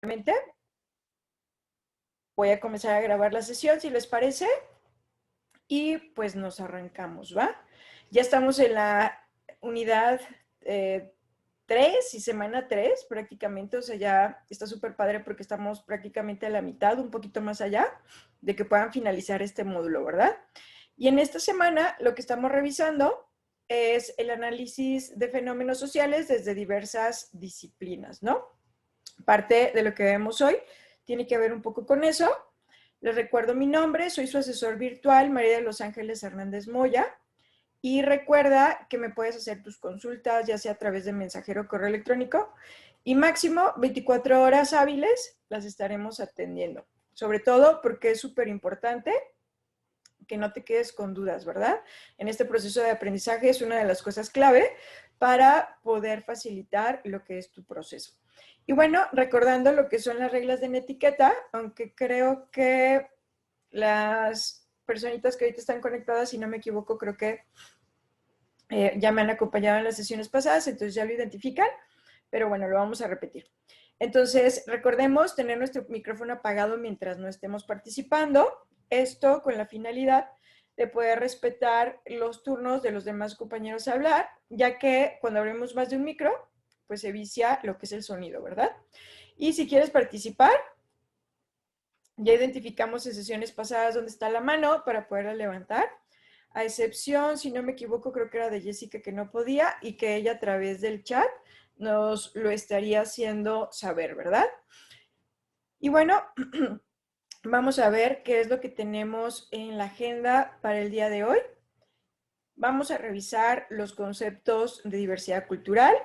Realmente voy a comenzar a grabar la sesión, si les parece, y pues nos arrancamos, ¿va? Ya estamos en la unidad 3 y semana 3 prácticamente, o sea, ya está súper padre porque estamos prácticamente a la mitad, un poquito más allá, de que puedan finalizar este módulo, ¿verdad? Y en esta semana lo que estamos revisando es el análisis de fenómenos sociales desde diversas disciplinas, ¿no? Parte de lo que vemos hoy tiene que ver un poco con eso. Les recuerdo mi nombre, soy su asesor virtual, María de los Ángeles Hernández Moya, y recuerda que me puedes hacer tus consultas, ya sea a través de mensajero o correo electrónico, y máximo 24 horas hábiles las estaremos atendiendo. Sobre todo porque es súper importante que no te quedes con dudas, ¿verdad? En este proceso de aprendizaje es una de las cosas clave para poder facilitar lo que es tu proceso. Y bueno, recordando lo que son las reglas de etiqueta, aunque creo que las personitas que ahorita están conectadas, si no me equivoco, creo que ya me han acompañado en las sesiones pasadas, entonces ya lo identifican, pero bueno, lo vamos a repetir. Entonces, recordemos tener nuestro micrófono apagado mientras no estemos participando, esto con la finalidad de poder respetar los turnos de los demás compañeros a hablar, ya que cuando abrimos más de un micro, pues se vicia lo que es el sonido, ¿verdad? Y si quieres participar, ya identificamos en sesiones pasadas dónde está la mano para poderla levantar, a excepción, si no me equivoco, creo que era de Jessica que no podía y que ella a través del chat nos lo estaría haciendo saber, ¿verdad? Y bueno, vamos a ver qué es lo que tenemos en la agenda para el día de hoy. Vamos a revisar los conceptos de diversidad cultural,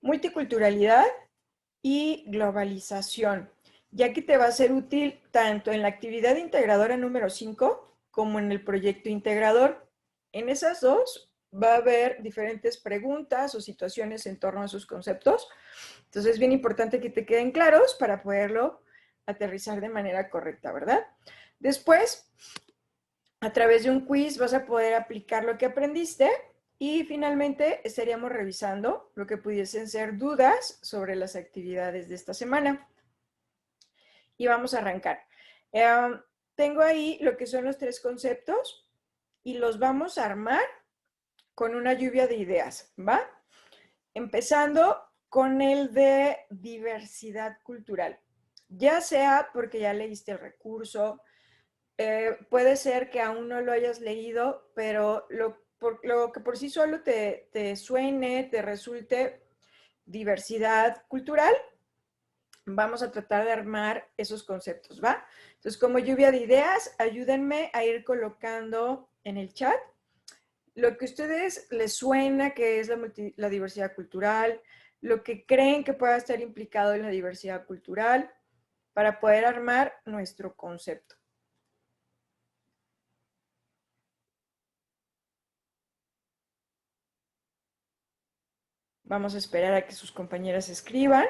multiculturalidad y globalización, ya que te va a ser útil tanto en la actividad integradora número 5 como en el proyecto integrador. En esas dos va a haber diferentes preguntas o situaciones en torno a sus conceptos. Entonces es bien importante que te queden claros para poderlo aterrizar de manera correcta, ¿verdad? Después, a través de un quiz vas a poder aplicar lo que aprendiste y finalmente estaríamos revisando lo que pudiesen ser dudas sobre las actividades de esta semana. Y vamos a arrancar. Tengo ahí lo que son los 3 conceptos y los vamos a armar con una lluvia de ideas, ¿va? Empezando con el de diversidad cultural. Ya sea porque ya leíste el recurso, puede ser que aún no lo hayas leído, pero lo que por sí solo te suene, te resulte diversidad cultural, vamos a tratar de armar esos conceptos, ¿va? Entonces, como lluvia de ideas, ayúdenme a ir colocando en el chat lo que a ustedes les suena que es la diversidad cultural, lo que creen que pueda estar implicado en la diversidad cultural, para poder armar nuestro concepto. Vamos a esperar a que sus compañeras escriban.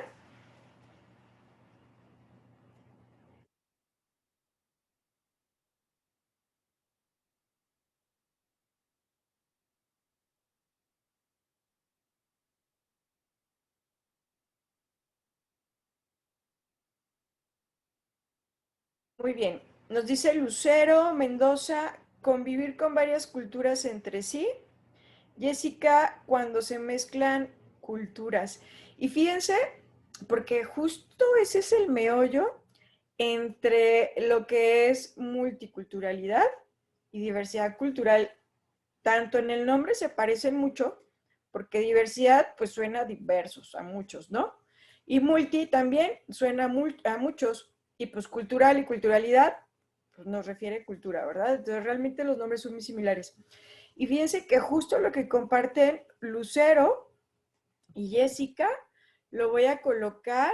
Muy bien. Nos dice Lucero Mendoza, convivir con varias culturas entre sí. Jessica, cuando se mezclan culturas. Y fíjense, porque justo ese es el meollo entre lo que es multiculturalidad y diversidad cultural. Tanto en el nombre se parecen mucho, porque diversidad pues suena a diversos, a muchos, ¿no? Y multi también suena a muchos, y pues cultural y culturalidad pues nos refiere a cultura, ¿verdad? Entonces realmente los nombres son muy similares. Y fíjense que justo lo que comparten Lucero y Jessica lo voy a colocar,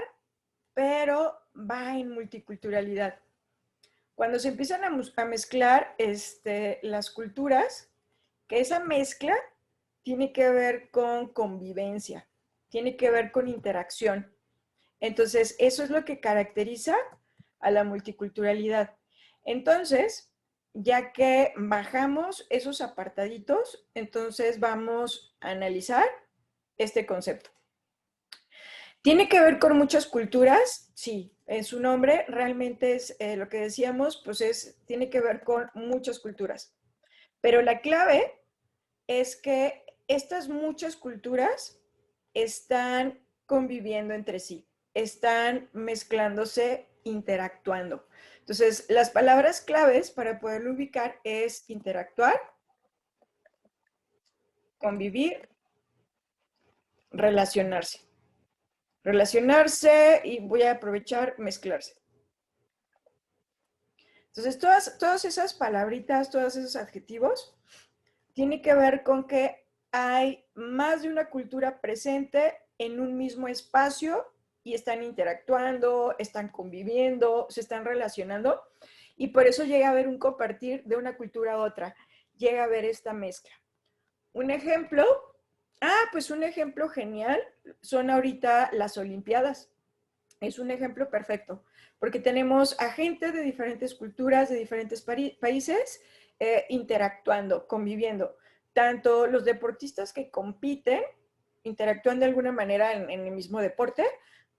pero va en multiculturalidad. Cuando se empiezan a mezclar las culturas, que esa mezcla tiene que ver con convivencia, tiene que ver con interacción. Entonces, eso es lo que caracteriza a la multiculturalidad. Entonces, ya que bajamos esos apartaditos, entonces vamos a analizar este concepto. ¿Tiene que ver con muchas culturas? Sí, en su nombre realmente es lo que decíamos, pues tiene que ver con muchas culturas. Pero la clave es que estas muchas culturas están conviviendo entre sí, están mezclándose, interactuando. Entonces, las palabras claves para poderlo ubicar es interactuar, convivir, relacionarse. Relacionarse y voy a aprovechar mezclarse. Entonces, todas esas palabritas, todos esos adjetivos, tiene que ver con que hay más de una cultura presente en un mismo espacio y están interactuando, están conviviendo, se están relacionando y por eso llega a haber un compartir de una cultura a otra, llega a haber esta mezcla. Un ejemplo, pues un ejemplo genial son ahorita las Olimpiadas. Es un ejemplo perfecto, porque tenemos a gente de diferentes culturas, de diferentes países, interactuando, conviviendo. Tanto los deportistas que compiten, interactúan de alguna manera en el mismo deporte,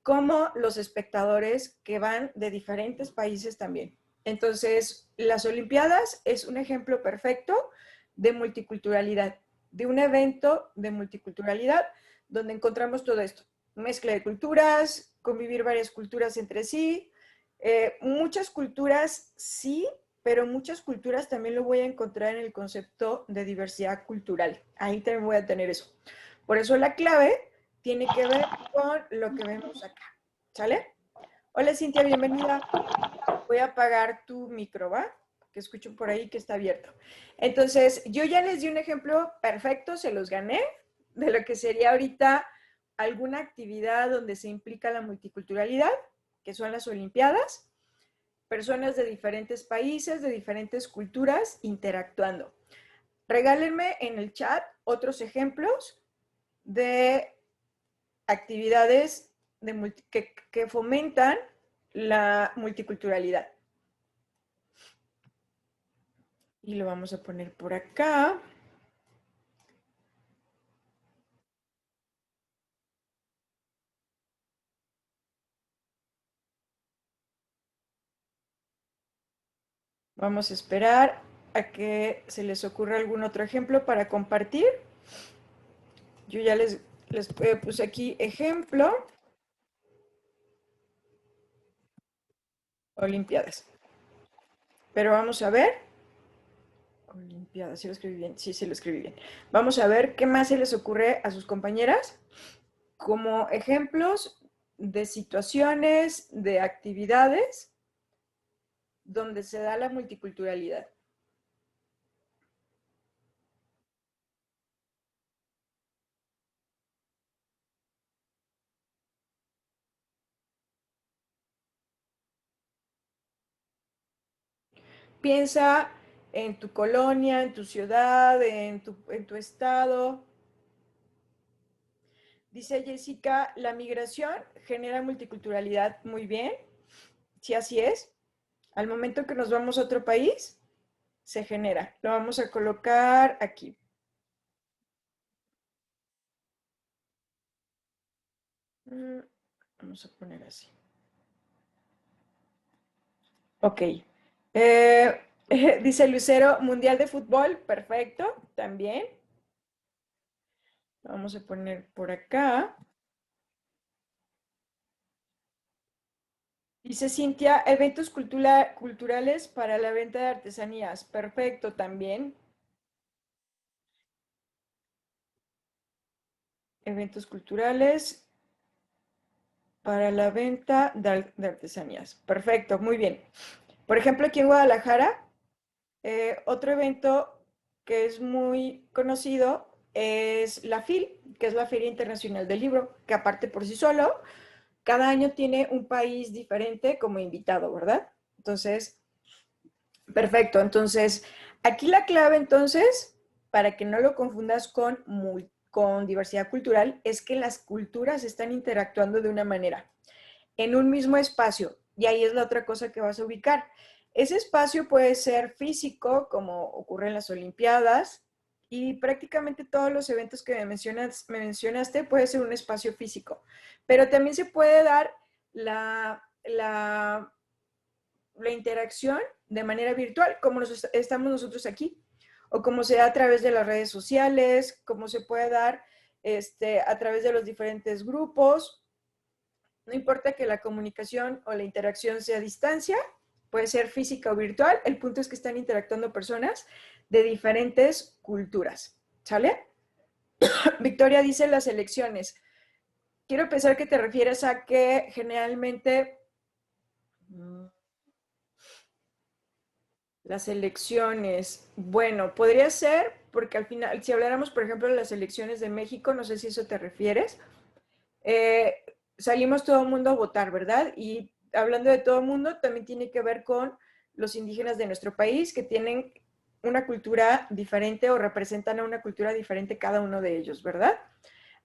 como los espectadores que van de diferentes países también. Entonces, las Olimpiadas es un ejemplo perfecto de multiculturalidad, de un evento de multiculturalidad donde encontramos todo esto, mezcla de culturas, convivir varias culturas entre sí. Muchas culturas sí, pero muchas culturas también lo voy a encontrar en el concepto de diversidad cultural. Ahí también voy a tener eso. Por eso la clave tiene que ver con lo que vemos acá. ¿Sale? Hola Cintia, bienvenida. Voy a apagar tu micro, ¿va? Que escucho por ahí que está abierto. Entonces, yo ya les di un ejemplo perfecto, se los gané, de lo que sería ahorita alguna actividad donde se implica la multiculturalidad, que son las Olimpiadas, personas de diferentes países, de diferentes culturas interactuando. Regálenme en el chat otros ejemplos de actividades que fomentan la multiculturalidad. Y lo vamos a poner por acá. Vamos a esperar a que se les ocurra algún otro ejemplo para compartir. Yo ya les puse aquí ejemplo. Olimpiadas. Pero vamos a ver. Olimpiadas, ¿sí lo escribí bien? Sí, sí lo escribí bien. Vamos a ver qué más se les ocurre a sus compañeras como ejemplos de situaciones, de actividades donde se da la multiculturalidad. Piensa en tu colonia, en tu ciudad, en tu estado. Dice Jessica, la migración genera multiculturalidad. Muy bien, sí, así es. Al momento que nos vamos a otro país, se genera. Lo vamos a colocar aquí. Vamos a poner así. Ok. Dice Lucero, Mundial de Fútbol, perfecto, también. Vamos a poner por acá. Dice Cintia, eventos culturales para la venta de artesanías, perfecto, también. Eventos culturales para la venta de artesanías, perfecto, muy bien. Por ejemplo, aquí en Guadalajara, otro evento que es muy conocido es la FIL, que es la Feria Internacional del Libro, que aparte por sí solo, cada año tiene un país diferente como invitado, ¿verdad? Entonces, perfecto. Entonces, aquí la clave entonces, para que no lo confundas con diversidad cultural, es que las culturas están interactuando de una manera, en un mismo espacio. Y ahí es la otra cosa que vas a ubicar. Ese espacio puede ser físico, como ocurre en las Olimpiadas, y prácticamente todos los eventos que me mencionaste puede ser un espacio físico, pero también se puede dar la interacción de manera virtual, como estamos nosotros aquí, o como se da a través de las redes sociales, como se puede dar a través de los diferentes grupos. No importa que la comunicación o la interacción sea a distancia, puede ser física o virtual, el punto es que están interactuando personas de diferentes culturas, ¿sale? Victoria dice las elecciones. Quiero pensar que te refieres a que generalmente las elecciones, bueno, podría ser, porque al final, si habláramos, por ejemplo, de las elecciones de México, no sé si eso te refieres, eh, salimos todo el mundo a votar, ¿verdad? Y hablando de todo el mundo, también tiene que ver con los indígenas de nuestro país, que tienen una cultura diferente o representan a una cultura diferente cada uno de ellos, ¿verdad?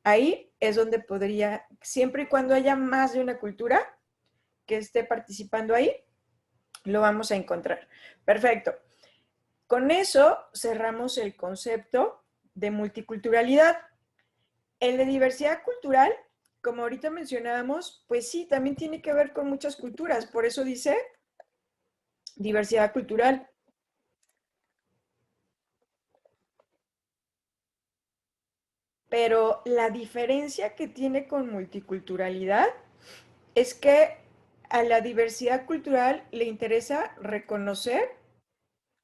Ahí es donde podría, siempre y cuando haya más de una cultura que esté participando ahí, lo vamos a encontrar. Perfecto. Con eso cerramos el concepto de multiculturalidad. El de diversidad cultural, como ahorita mencionábamos, pues sí, también tiene que ver con muchas culturas. Por eso dice diversidad cultural. Pero la diferencia que tiene con multiculturalidad es que a la diversidad cultural le interesa reconocer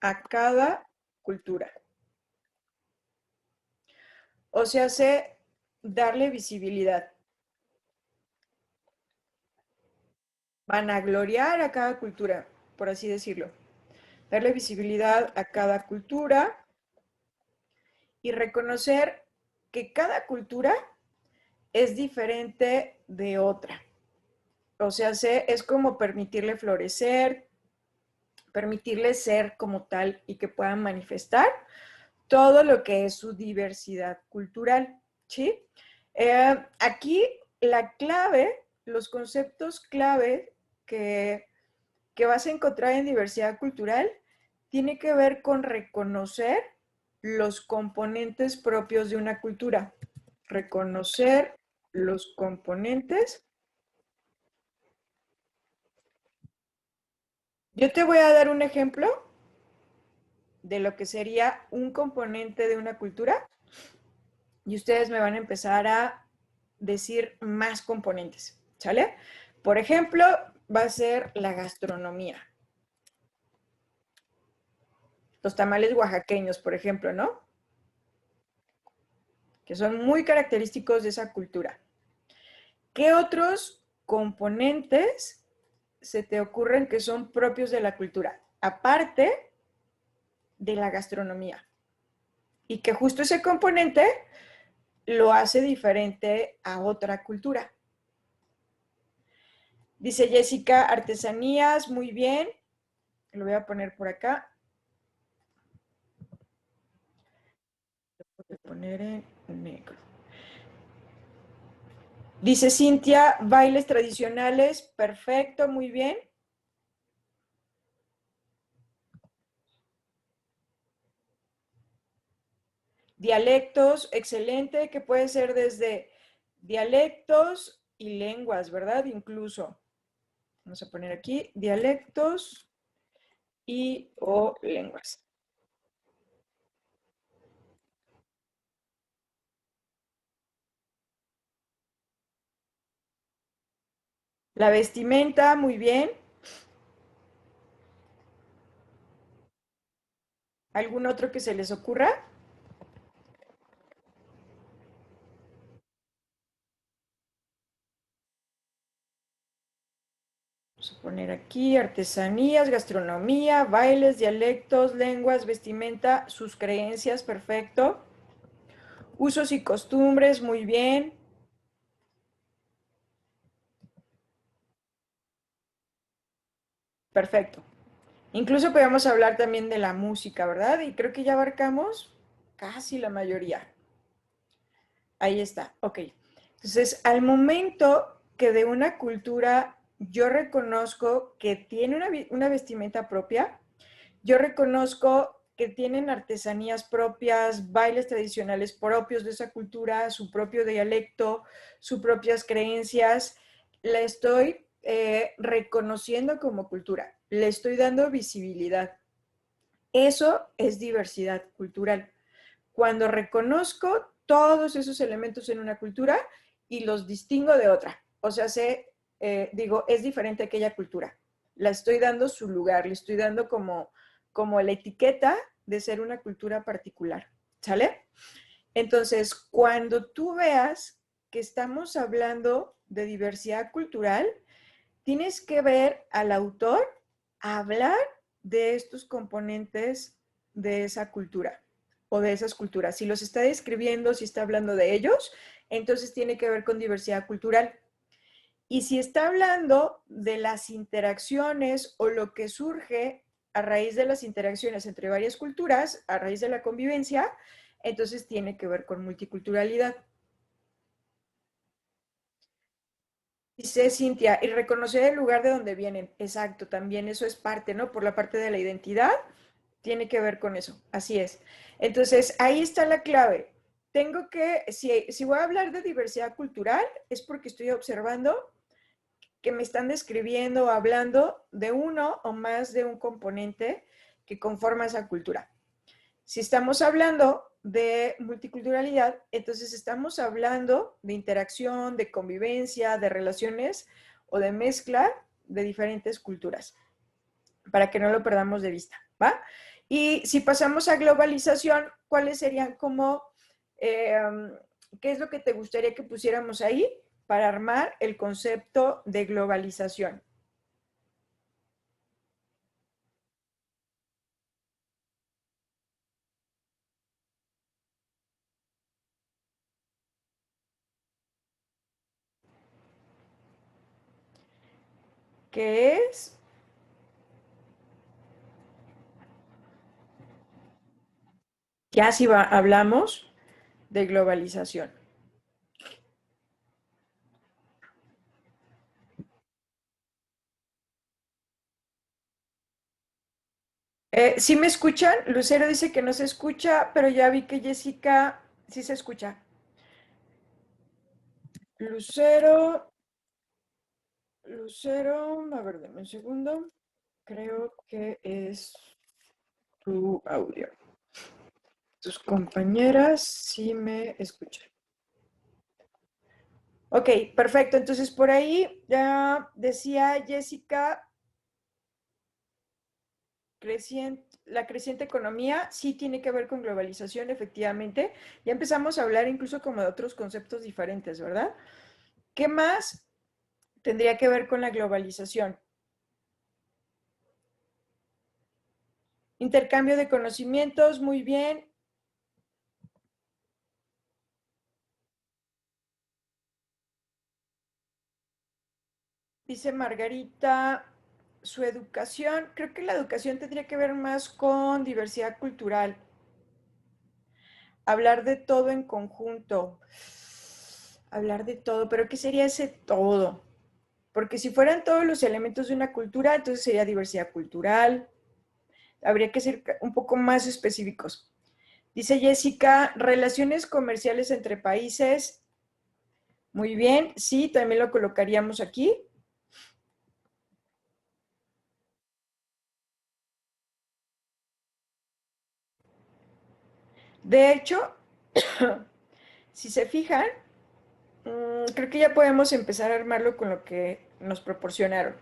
a cada cultura. O sea, hace darle visibilidad, vanagloriar a cada cultura, por así decirlo. Darle visibilidad a cada cultura y reconocer que cada cultura es diferente de otra. O sea, es como permitirle florecer, permitirle ser como tal y que puedan manifestar todo lo que es su diversidad cultural, ¿sí? Aquí la clave, los conceptos clave que vas a encontrar en diversidad cultural tiene que ver con reconocer los componentes propios de una cultura. Reconocer los componentes. Yo te voy a dar un ejemplo de lo que sería un componente de una cultura y ustedes me van a empezar a decir más componentes, ¿sale? Por ejemplo, va a ser la gastronomía. Los tamales oaxaqueños, por ejemplo, ¿no? Que son muy característicos de esa cultura. ¿Qué otros componentes se te ocurren que son propios de la cultura? Aparte de la gastronomía. Y que justo ese componente lo hace diferente a otra cultura. Dice Jessica, artesanías, muy bien. Lo voy a poner por acá. Lo voy a poner en negro. Dice Cintia, bailes tradicionales, perfecto, muy bien. Dialectos, excelente, que puede ser desde dialectos y lenguas, ¿verdad? Incluso. Vamos a poner aquí dialectos y o lenguas. La vestimenta, muy bien. ¿Algún otro que se les ocurra? Vamos a poner aquí artesanías, gastronomía, bailes, dialectos, lenguas, vestimenta, sus creencias, perfecto. Usos y costumbres, muy bien. Perfecto. Incluso podemos hablar también de la música, ¿verdad? Y creo que ya abarcamos casi la mayoría. Ahí está, ok. Entonces, al momento que de una cultura yo reconozco que tiene una vestimenta propia, yo reconozco que tienen artesanías propias, bailes tradicionales propios de esa cultura, su propio dialecto, sus propias creencias. La estoy reconociendo como cultura, le estoy dando visibilidad. Eso es diversidad cultural. Cuando reconozco todos esos elementos en una cultura y los distingo de otra. O sea, digo, es diferente a aquella cultura. La estoy dando su lugar, le estoy dando como la etiqueta de ser una cultura particular. ¿Sale? Entonces, cuando tú veas que estamos hablando de diversidad cultural, tienes que ver al autor hablar de estos componentes de esa cultura o de esas culturas. Si los está describiendo, si está hablando de ellos, entonces tiene que ver con diversidad cultural. Y si está hablando de las interacciones o lo que surge a raíz de las interacciones entre varias culturas, a raíz de la convivencia, entonces tiene que ver con multiculturalidad. Dice Cintia, y reconocer el lugar de donde vienen. Exacto, también eso es parte, ¿no? Por la parte de la identidad, tiene que ver con eso. Así es. Entonces, ahí está la clave. Tengo que, si voy a hablar de diversidad cultural, es porque estoy observando que me están describiendo o hablando de uno o más de un componente que conforma esa cultura. Si estamos hablando de multiculturalidad, entonces estamos hablando de interacción, de convivencia, de relaciones o de mezcla de diferentes culturas, para que no lo perdamos de vista, ¿va? Y si pasamos a globalización, ¿cuáles serían como, qué es lo que te gustaría que pusiéramos ahí para armar el concepto de globalización? ¿Qué es? Ya si hablamos de globalización. ¿Sí me escuchan? Lucero dice que no se escucha, pero ya vi que Jessica sí se escucha. Lucero, Lucero, a ver, dame un segundo. Creo que es tu audio. Tus compañeras sí me escuchan. Ok, perfecto. Entonces por ahí ya decía Jessica, la creciente economía sí tiene que ver con globalización, efectivamente. Ya empezamos a hablar incluso como de otros conceptos diferentes, ¿verdad? ¿Qué más tendría que ver con la globalización? Intercambio de conocimientos, muy bien. Dice Margarita, su educación, creo que la educación tendría que ver más con diversidad cultural. Hablar de todo en conjunto. Hablar de todo, pero ¿qué sería ese todo? Porque si fueran todos los elementos de una cultura, entonces sería diversidad cultural. Habría que ser un poco más específicos. Dice Jessica, relaciones comerciales entre países. Muy bien, sí, también lo colocaríamos aquí. De hecho, si se fijan, creo que ya podemos empezar a armarlo con lo que nos proporcionaron.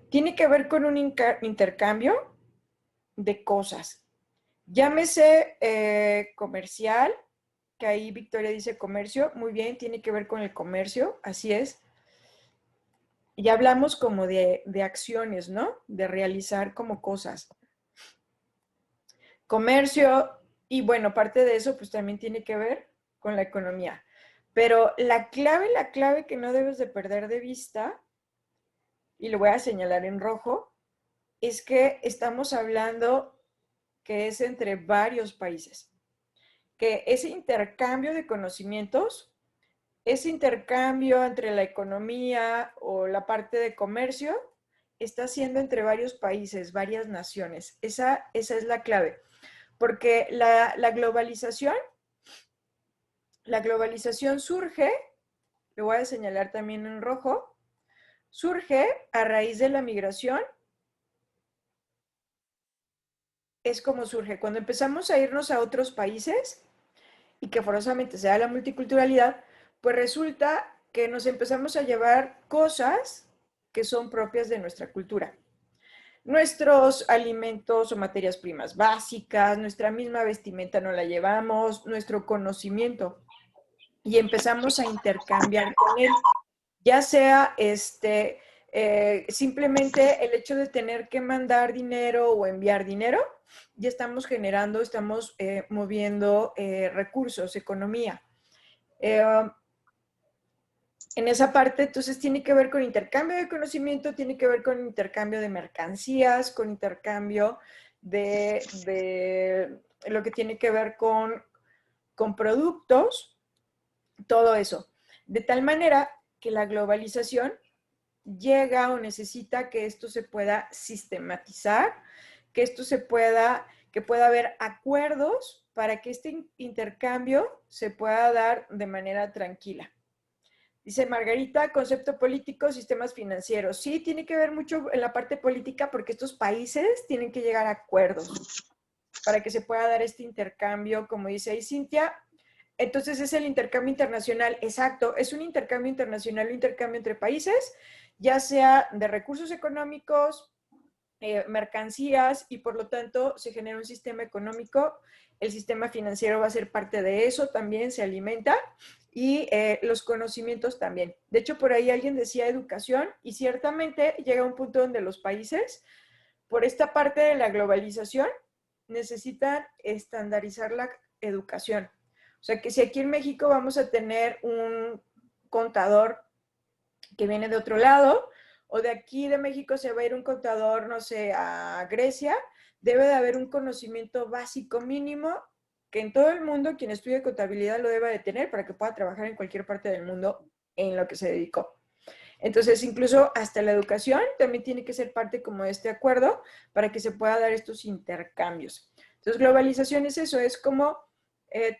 Tiene que ver con un intercambio de cosas. Llámese comercial, que ahí Victoria dice comercio, muy bien, tiene que ver con el comercio, así es. Ya hablamos como de acciones, ¿no? De realizar como cosas. Comercio, y bueno, parte de eso pues también tiene que ver con la economía. Pero la clave que no debes de perder de vista, y lo voy a señalar en rojo, es que estamos hablando que es entre varios países, que ese intercambio de conocimientos, ese intercambio entre la economía o la parte de comercio, está siendo entre varios países, varias naciones. Esa es la clave. porque la globalización surge, lo voy a señalar también en rojo, surge a raíz de la migración. Es como surge. Cuando empezamos a irnos a otros países y que forzosamente se da la multiculturalidad, pues resulta que nos empezamos a llevar cosas que son propias de nuestra cultura. Nuestros alimentos o materias primas básicas, nuestra misma vestimenta no la llevamos, nuestro conocimiento, y empezamos a intercambiar con él, ya sea simplemente el hecho de tener que mandar dinero o enviar dinero, ya estamos generando, estamos moviendo recursos, economía. En esa parte, entonces, tiene que ver con intercambio de conocimiento, tiene que ver con intercambio de mercancías, con intercambio de lo que tiene que ver con productos, todo eso. De tal manera que la globalización llega o necesita que esto se pueda sistematizar, que esto que pueda haber acuerdos para que este intercambio se pueda dar de manera tranquila. Dice Margarita, concepto político, sistemas financieros. Sí, tiene que ver mucho en la parte política porque estos países tienen que llegar a acuerdos para que se pueda dar este intercambio, como dice ahí Cintia. Entonces es el intercambio internacional, exacto, es un intercambio internacional, un intercambio entre países, ya sea de recursos económicos, mercancías, y por lo tanto se genera un sistema económico. El sistema financiero va a ser parte de eso, también se alimenta, y los conocimientos también. De hecho, por ahí alguien decía educación, y ciertamente llega un punto donde los países, por esta parte de la globalización, necesitan estandarizar la educación. O sea, que si aquí en México vamos a tener un contador que viene de otro lado, o de aquí de México se va a ir un contador, no sé, a Grecia, debe de haber un conocimiento básico mínimo que en todo el mundo quien estudie contabilidad lo debe de tener para que pueda trabajar en cualquier parte del mundo en lo que se dedicó. Entonces, incluso hasta la educación también tiene que ser parte como de este acuerdo para que se pueda dar estos intercambios. Entonces, globalización es eso, es como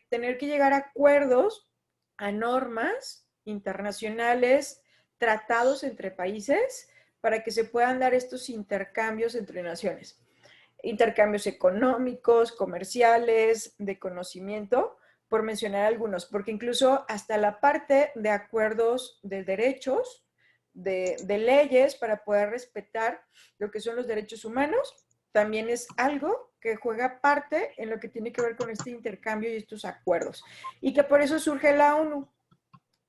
tener que llegar a acuerdos, a normas internacionales, tratados entre países, para que se puedan dar estos intercambios entre naciones. Intercambios económicos, comerciales, de conocimiento, por mencionar algunos, porque incluso hasta la parte de acuerdos de derechos, de leyes para poder respetar lo que son los derechos humanos, también es algo que juega parte en lo que tiene que ver con este intercambio y estos acuerdos. Y que por eso surge la ONU,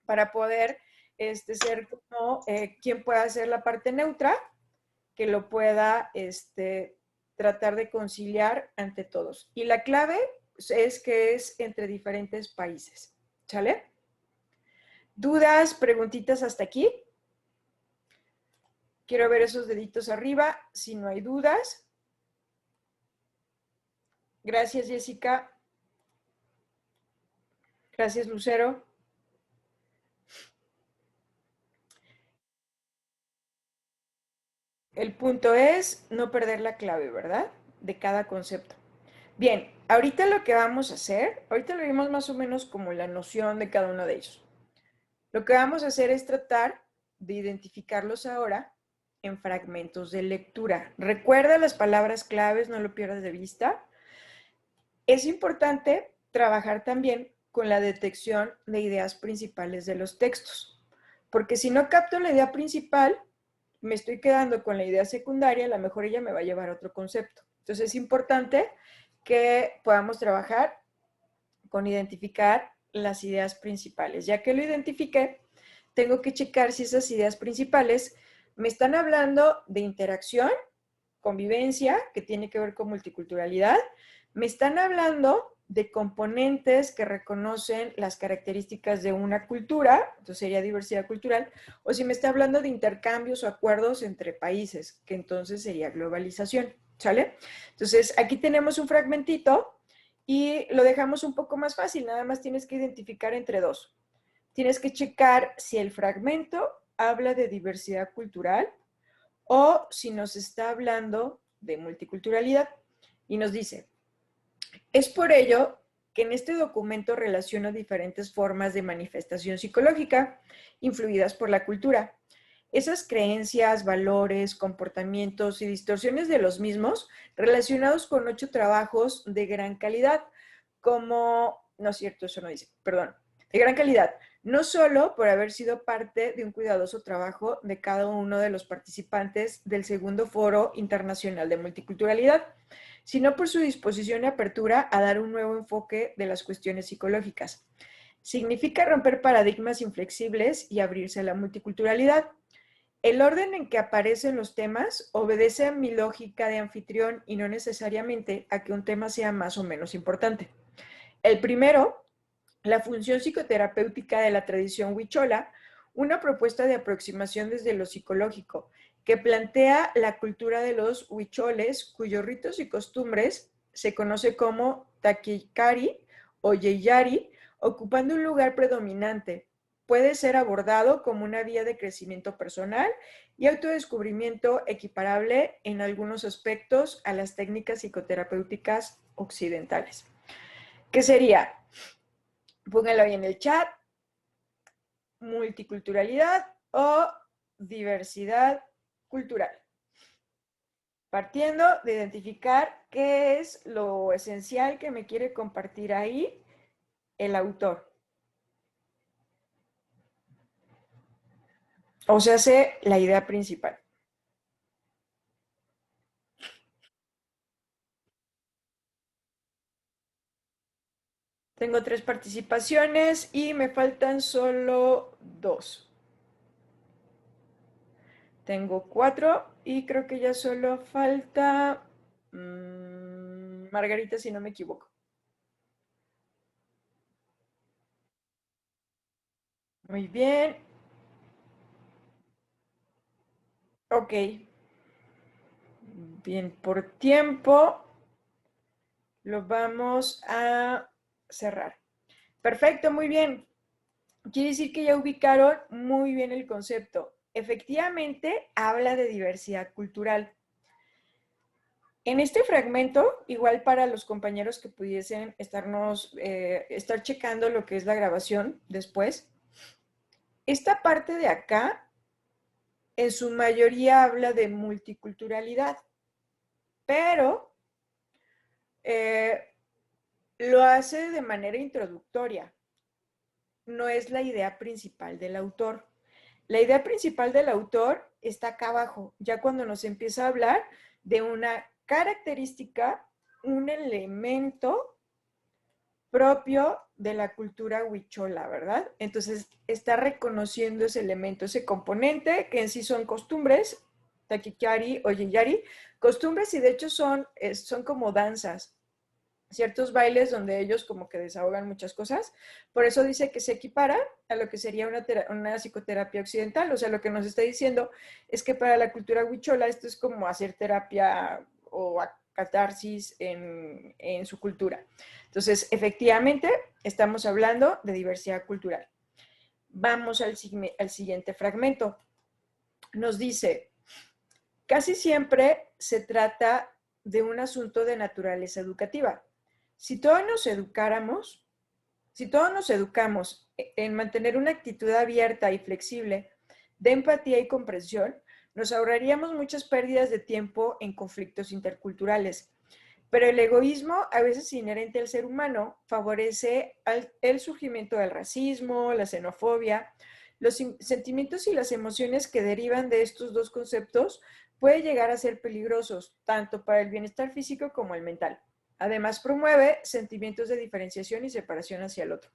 para poder ser como quien pueda hacer la parte neutra, que lo pueda tratar de conciliar ante todos. Y la clave es que es entre diferentes países. ¿Sale? ¿Dudas, preguntitas hasta aquí? Quiero ver esos deditos arriba, si no hay dudas. Gracias, Jessica. Gracias, Lucero. El punto es no perder la clave, ¿verdad? De cada concepto. Bien, ahorita lo que vamos a hacer, ahorita lo vimos más o menos como la noción de cada uno de ellos. Lo que vamos a hacer es tratar de identificarlos ahora en fragmentos de lectura. Recuerda las palabras claves, no lo pierdas de vista. Es importante trabajar también con la detección de ideas principales de los textos, porque si no capto la idea principal, me estoy quedando con la idea secundaria, a lo mejor ella me va a llevar a otro concepto. Entonces es importante que podamos trabajar con identificar las ideas principales. Ya que lo identifiqué, tengo que checar si esas ideas principales me están hablando de interacción, convivencia, que tiene que ver con multiculturalidad, me están hablando de componentes que reconocen las características de una cultura, entonces sería diversidad cultural, o si me está hablando de intercambios o acuerdos entre países, que entonces sería globalización, ¿sale? Entonces aquí tenemos un fragmentito y lo dejamos un poco más fácil, nada más tienes que identificar entre dos. Tienes que checar si el fragmento habla de diversidad cultural o si nos está hablando de multiculturalidad. Y nos dice, Es por ello que en este documento relaciono diferentes formas de manifestación psicológica influidas por la cultura. Esas creencias, valores, comportamientos y distorsiones de los mismos relacionados con 8 trabajos de gran calidad, como, no es cierto, eso no dice, perdón, de gran calidad, no solo por haber sido parte de un cuidadoso trabajo de cada uno de los participantes del segundo Foro Internacional de Multiculturalidad, sino por su disposición y apertura a dar un nuevo enfoque de las cuestiones psicológicas. Significa romper paradigmas inflexibles y abrirse a la multiculturalidad. El orden en que aparecen los temas obedece a mi lógica de anfitrión y no necesariamente a que un tema sea más o menos importante. El primero, la función psicoterapéutica de la tradición huichola, una propuesta de aproximación desde lo psicológico, que plantea la cultura de los huicholes, cuyos ritos y costumbres se conoce como taquicari o yeyari, ocupando un lugar predominante. Puede ser abordado como una vía de crecimiento personal y autodescubrimiento equiparable en algunos aspectos a las técnicas psicoterapéuticas occidentales. ¿Qué sería? Pónganlo ahí en el chat, multiculturalidad o diversidad cultural. Partiendo de identificar qué es lo esencial que me quiere compartir ahí el autor. O sea, sé la idea principal. Tengo 3 participaciones y me faltan solo 2. Tengo 4 y creo que ya solo falta Margarita, si no me equivoco. Muy bien. Ok. Bien, por tiempo lo vamos a cerrar. Perfecto, muy bien. Quiere decir que ya ubicaron muy bien el concepto. Efectivamente, habla de diversidad cultural. En este fragmento, igual para los compañeros que pudiesen estar checando lo que es la grabación después, esta parte de acá, en su mayoría habla de multiculturalidad, pero lo hace de manera introductoria. No es la idea principal del autor. La idea principal del autor está acá abajo, ya cuando nos empieza a hablar de una característica, un elemento propio de la cultura huichola, ¿verdad? Entonces está reconociendo ese elemento, ese componente, que en sí son costumbres, taquichari o yiyari, costumbres y de hecho son como danzas, ciertos bailes donde ellos como que desahogan muchas cosas. Por eso dice que se equipara a lo que sería una psicoterapia occidental. O sea, lo que nos está diciendo es que para la cultura huichola esto es como hacer terapia o catarsis en su cultura. Entonces, efectivamente, estamos hablando de diversidad cultural. Vamos al siguiente fragmento. Nos dice, casi siempre se trata de un asunto de naturaleza educativa. Si todos nos educáramos, si todos nos educamos en mantener una actitud abierta y flexible de empatía y comprensión, nos ahorraríamos muchas pérdidas de tiempo en conflictos interculturales. Pero el egoísmo, a veces inherente al ser humano, favorece el surgimiento del racismo, la xenofobia. Los sentimientos y las emociones que derivan de estos dos conceptos pueden llegar a ser peligrosos, tanto para el bienestar físico como el mental. Además, promueve sentimientos de diferenciación y separación hacia el otro.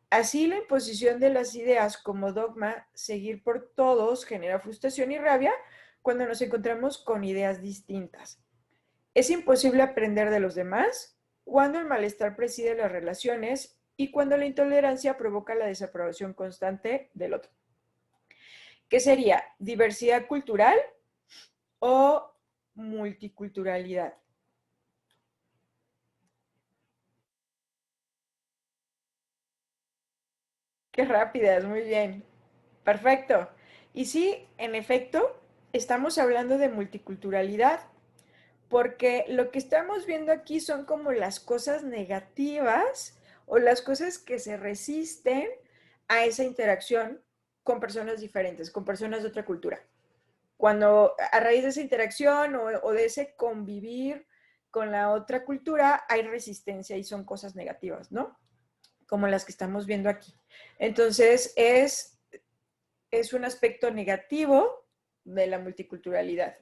Así, la imposición de las ideas como dogma, seguir por todos, genera frustración y rabia cuando nos encontramos con ideas distintas. Es imposible aprender de los demás cuando el malestar preside las relaciones y cuando la intolerancia provoca la desaprobación constante del otro. ¿Qué sería? ¿Diversidad cultural o multiculturalidad? Qué rápidas, muy bien. Perfecto. Y sí, en efecto, estamos hablando de multiculturalidad porque lo que estamos viendo aquí son como las cosas negativas o las cosas que se resisten a esa interacción con personas diferentes, con personas de otra cultura. Cuando a raíz de esa interacción o de ese convivir con la otra cultura hay resistencia y son cosas negativas, ¿no? Como las que estamos viendo aquí. Entonces, es un aspecto negativo de la multiculturalidad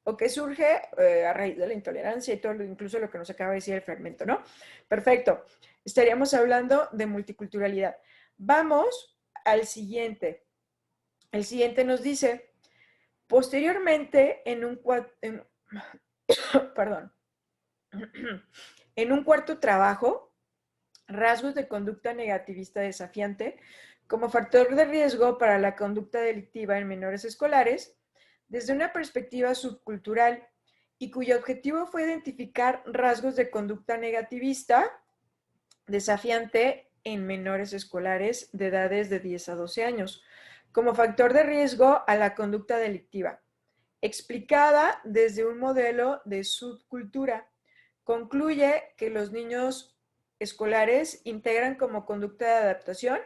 o que surge a raíz de la intolerancia y todo, incluso lo que nos acaba de decir el fragmento, ¿no? Perfecto. Estaríamos hablando de multiculturalidad. Vamos al siguiente. El siguiente nos dice, posteriormente, perdón, en un cuarto trabajo, rasgos de conducta negativista desafiante como factor de riesgo para la conducta delictiva en menores escolares, desde una perspectiva subcultural y cuyo objetivo fue identificar rasgos de conducta negativista desafiante en menores escolares de edades de 10 a 12 años, como factor de riesgo a la conducta delictiva, explicada desde un modelo de subcultura. Concluye que los niños escolares integran como conducta de adaptación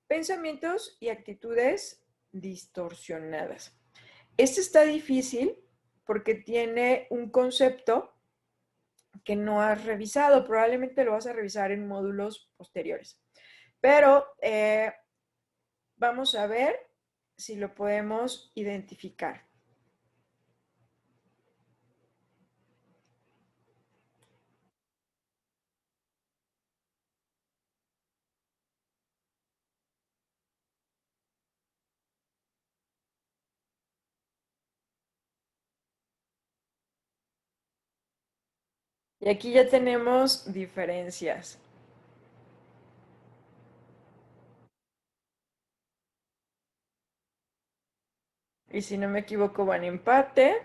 pensamientos y actitudes distorsionadas. Este está difícil porque tiene un concepto que no has revisado, probablemente lo vas a revisar en módulos posteriores. Pero vamos a ver si lo podemos identificar. Y aquí ya tenemos diferencias. Y si no me equivoco, van empate.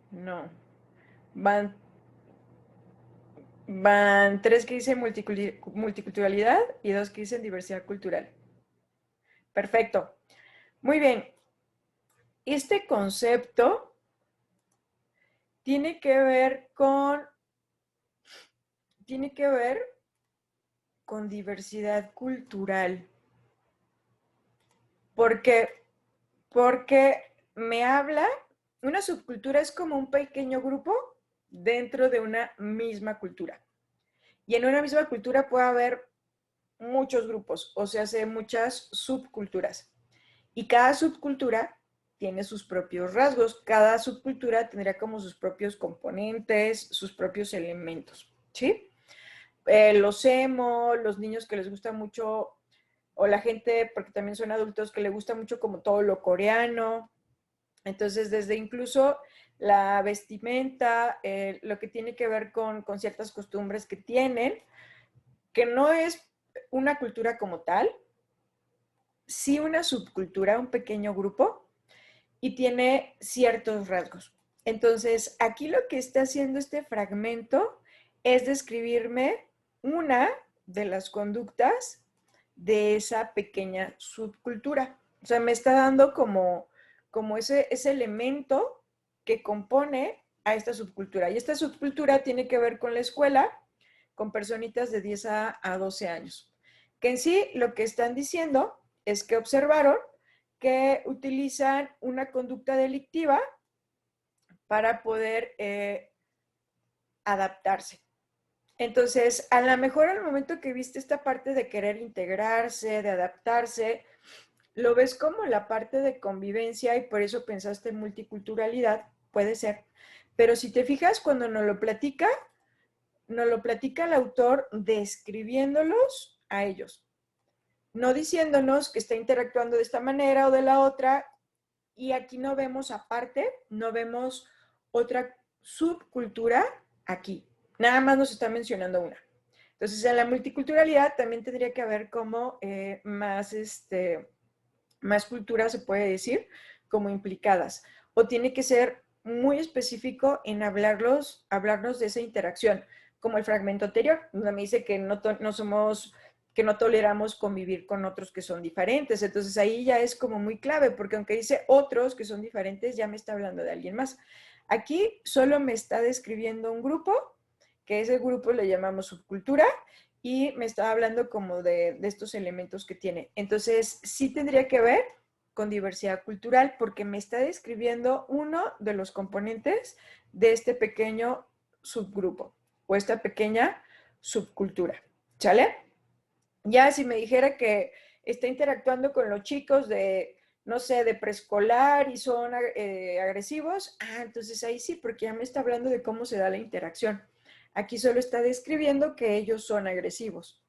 No. Van, van tres que dicen multiculturalidad y dos que dicen diversidad cultural. Perfecto. Muy bien. Este concepto tiene que ver con diversidad cultural. Porque, porque me habla, una subcultura es como un pequeño grupo dentro de una misma cultura. Y en una misma cultura puede haber muchos grupos, o sea, muchas subculturas. Y cada subcultura tiene sus propios rasgos. Cada subcultura tendría como sus propios componentes, sus propios elementos, ¿sí? Los emo, los niños que les gusta mucho, o la gente, porque también son adultos, que le gusta mucho como todo lo coreano. Entonces, desde incluso la vestimenta, lo que tiene que ver con ciertas costumbres que tienen, que no es una cultura como tal, sí una subcultura, un pequeño grupo, y tiene ciertos rasgos. Entonces, aquí lo que está haciendo este fragmento es describirme una de las conductas de esa pequeña subcultura. O sea, me está dando como ese elemento que compone a esta subcultura. Y esta subcultura tiene que ver con la escuela, con personitas de 10 a 12 años. Que en sí lo que están diciendo es que observaron que utilizan una conducta delictiva para poder adaptarse. Entonces, a lo mejor al momento que viste esta parte de querer integrarse, de adaptarse, lo ves como la parte de convivencia y por eso pensaste en multiculturalidad, puede ser. Pero si te fijas, cuando nos lo platica el autor describiéndolos a ellos, no diciéndonos que está interactuando de esta manera o de la otra, y aquí no vemos aparte, no vemos otra subcultura aquí. Nada más nos está mencionando una. Entonces, en la multiculturalidad también tendría que haber como más culturas, se puede decir, como implicadas. O tiene que ser muy específico en hablarnos de esa interacción, como el fragmento anterior, donde me dice que no somos que no toleramos convivir con otros que son diferentes. Entonces ahí ya es como muy clave, porque aunque dice otros que son diferentes, ya me está hablando de alguien más. Aquí solo me está describiendo un grupo, que ese grupo le llamamos subcultura, y me está hablando como de estos elementos que tiene. Entonces sí tendría que ver con diversidad cultural, porque me está describiendo uno de los componentes de este pequeño subgrupo o esta pequeña subcultura. ¿Sale? Ya si me dijera que está interactuando con los chicos de, no sé, de preescolar y son agresivos, entonces ahí sí, porque ya me está hablando de cómo se da la interacción. Aquí solo está describiendo que ellos son agresivos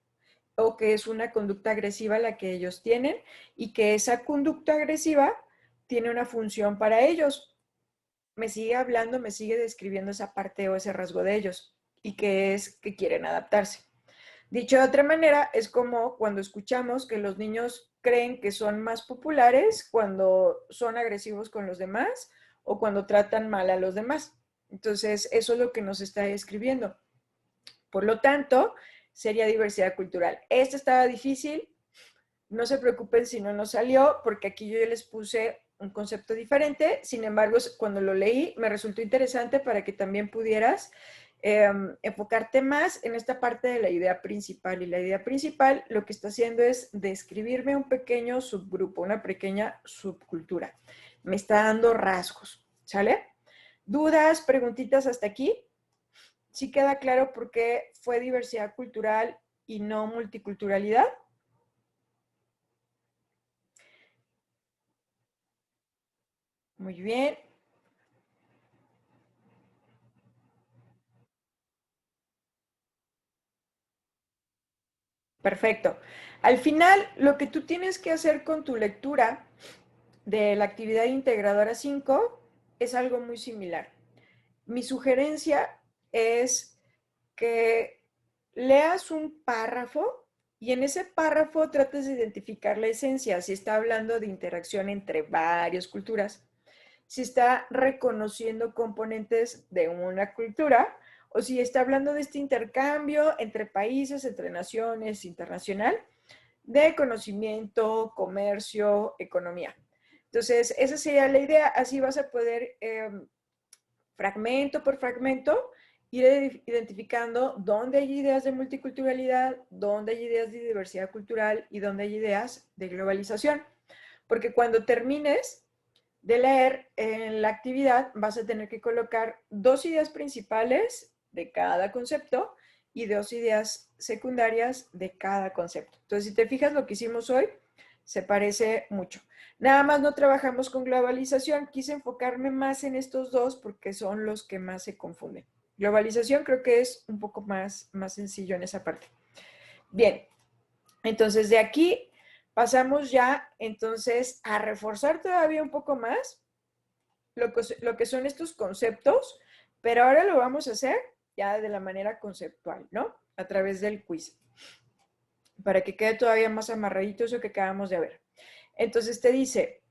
o que es una conducta agresiva la que ellos tienen y que esa conducta agresiva tiene una función para ellos. Me sigue hablando, me sigue describiendo esa parte o ese rasgo de ellos y que es que quieren adaptarse. Dicho de otra manera, es como cuando escuchamos que los niños creen que son más populares cuando son agresivos con los demás o cuando tratan mal a los demás. Entonces, eso es lo que nos está describiendo. Por lo tanto, sería diversidad cultural. Esta estaba difícil, no se preocupen si no nos salió, porque aquí yo les puse un concepto diferente. Sin embargo, cuando lo leí, me resultó interesante para que también pudieras enfocarte más en esta parte de la idea principal. Y la idea principal lo que está haciendo es describirme un pequeño subgrupo, una pequeña subcultura. Me está dando rasgos, ¿sale? ¿Dudas, preguntitas hasta aquí? ¿Sí queda claro por qué fue diversidad cultural y no multiculturalidad? Muy bien. Perfecto. Al final, lo que tú tienes que hacer con tu lectura de la actividad integradora 5 es algo muy similar. Mi sugerencia es que leas un párrafo y en ese párrafo trates de identificar la esencia, si está hablando de interacción entre varias culturas, si está reconociendo componentes de una cultura o si está hablando de este intercambio entre países, entre naciones, internacional, de conocimiento, comercio, economía. Entonces, esa sería la idea. Así vas a poder, fragmento por fragmento, ir identificando dónde hay ideas de multiculturalidad, dónde hay ideas de diversidad cultural y dónde hay ideas de globalización. Porque cuando termines de leer en la actividad, vas a tener que colocar dos ideas principales de cada concepto y dos ideas secundarias de cada concepto. Entonces, si te fijas, lo que hicimos hoy se parece mucho. Nada más no trabajamos con globalización. Quise enfocarme más en estos dos porque son los que más se confunden. Globalización creo que es un poco más sencillo en esa parte. Bien, entonces de aquí pasamos ya entonces a reforzar todavía un poco más lo que son estos conceptos, pero ahora lo vamos a hacer ya de la manera conceptual, ¿no? A través del quiz, para que quede todavía más amarradito eso que acabamos de ver. Entonces te dice,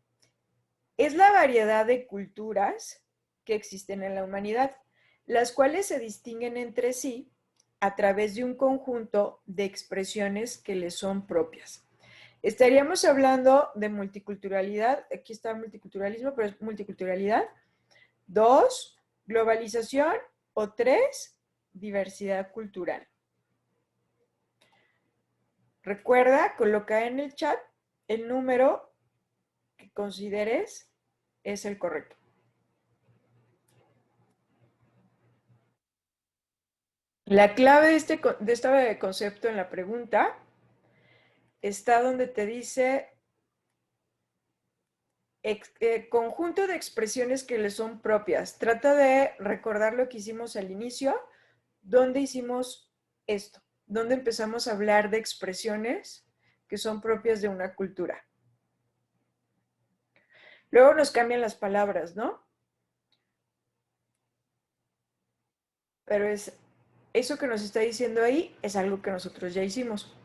es la variedad de culturas que existen en la humanidad, las cuales se distinguen entre sí a través de un conjunto de expresiones que les son propias. Estaríamos hablando de multiculturalidad, aquí está multiculturalismo, pero es multiculturalidad. 2, globalización. O 3, diversidad cultural. Recuerda colocar en el chat el número que consideres es el correcto. La clave de este concepto en la pregunta está donde te dice conjunto de expresiones que le son propias. Trata de recordar lo que hicimos al inicio, donde hicimos esto, donde empezamos a hablar de expresiones que son propias de una cultura. Luego nos cambian las palabras, ¿no? Pero es eso que nos está diciendo ahí es algo que nosotros ya hicimos.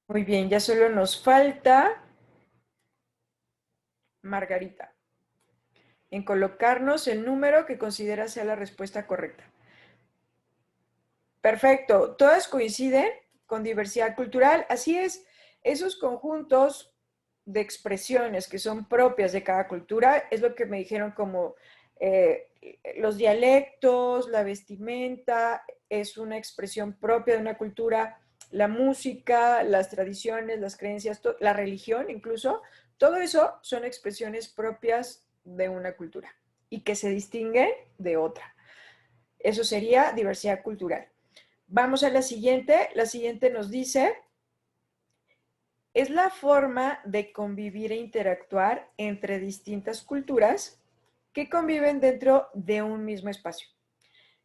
Muy bien, ya solo nos falta Margarita en colocarnos el número que considera sea la respuesta correcta. Perfecto. Todas coinciden con diversidad cultural. Así es, esos conjuntos de expresiones que son propias de cada cultura es lo que me dijeron como eh, los dialectos, la vestimenta, es una expresión propia de una cultura, la música, las tradiciones, las creencias, la religión incluso, todo eso son expresiones propias de una cultura y que se distinguen de otra. Eso sería diversidad cultural. Vamos a la siguiente. La siguiente nos dice, es la forma de convivir e interactuar entre distintas culturas que conviven dentro de un mismo espacio.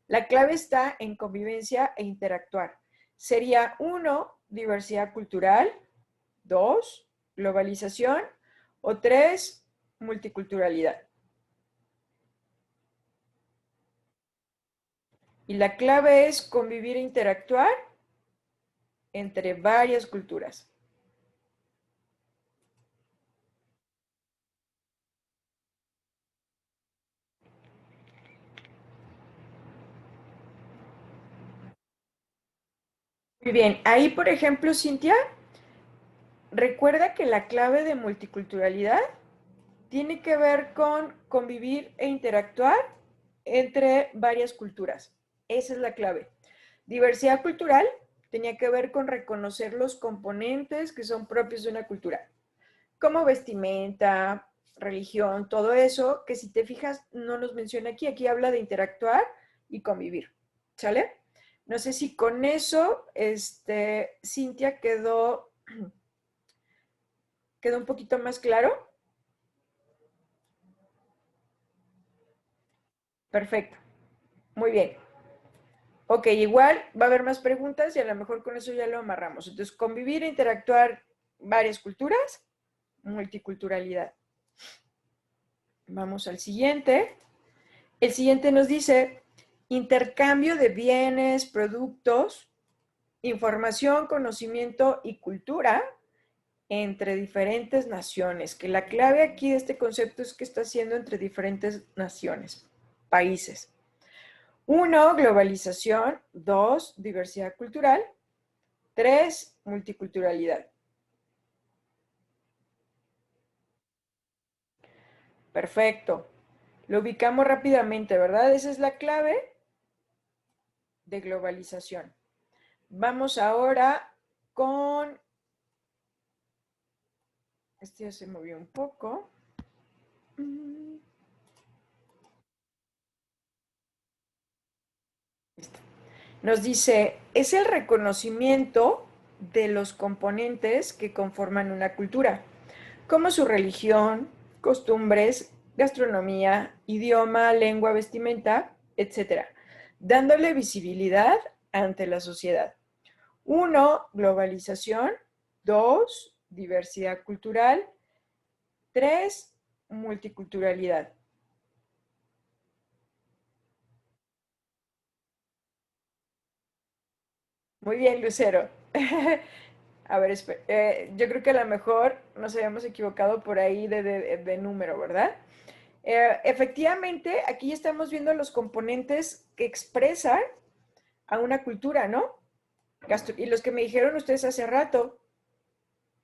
La clave está en convivencia e interactuar. Sería uno, diversidad cultural, dos, globalización o tres, multiculturalidad. Y la clave es convivir e interactuar entre varias culturas. Muy bien, ahí por ejemplo, Cintia, recuerda que la clave de multiculturalidad tiene que ver con convivir e interactuar entre varias culturas. Esa es la clave. Diversidad cultural tenía que ver con reconocer los componentes que son propios de una cultura, como vestimenta, religión, todo eso, que si te fijas no nos menciona aquí, aquí habla de interactuar y convivir, ¿sale? No sé si con eso, Cintia quedó un poquito más claro. Perfecto, muy bien. Ok, igual va a haber más preguntas y a lo mejor con eso ya lo amarramos. Entonces, convivir e interactuar varias culturas, multiculturalidad. Vamos al siguiente. El siguiente nos dice intercambio de bienes, productos, información, conocimiento y cultura entre diferentes naciones. Que la clave aquí de este concepto es que está haciendo entre diferentes naciones, países. Uno, globalización. Dos, diversidad cultural. Tres, multiculturalidad. Perfecto. Lo ubicamos rápidamente, ¿verdad? Esa es la clave de globalización. Vamos ahora con... Este ya se movió un poco. Nos dice, es el reconocimiento de los componentes que conforman una cultura, como su religión, costumbres, gastronomía, idioma, lengua, vestimenta, etcétera, dándole visibilidad ante la sociedad. Uno, globalización. Dos, diversidad cultural. Tres, multiculturalidad. Muy bien, Lucero. A ver, yo creo que a lo mejor nos habíamos equivocado por ahí de número, ¿verdad? Efectivamente, aquí estamos viendo los componentes que expresan a una cultura, ¿no? Y los que me dijeron ustedes hace rato,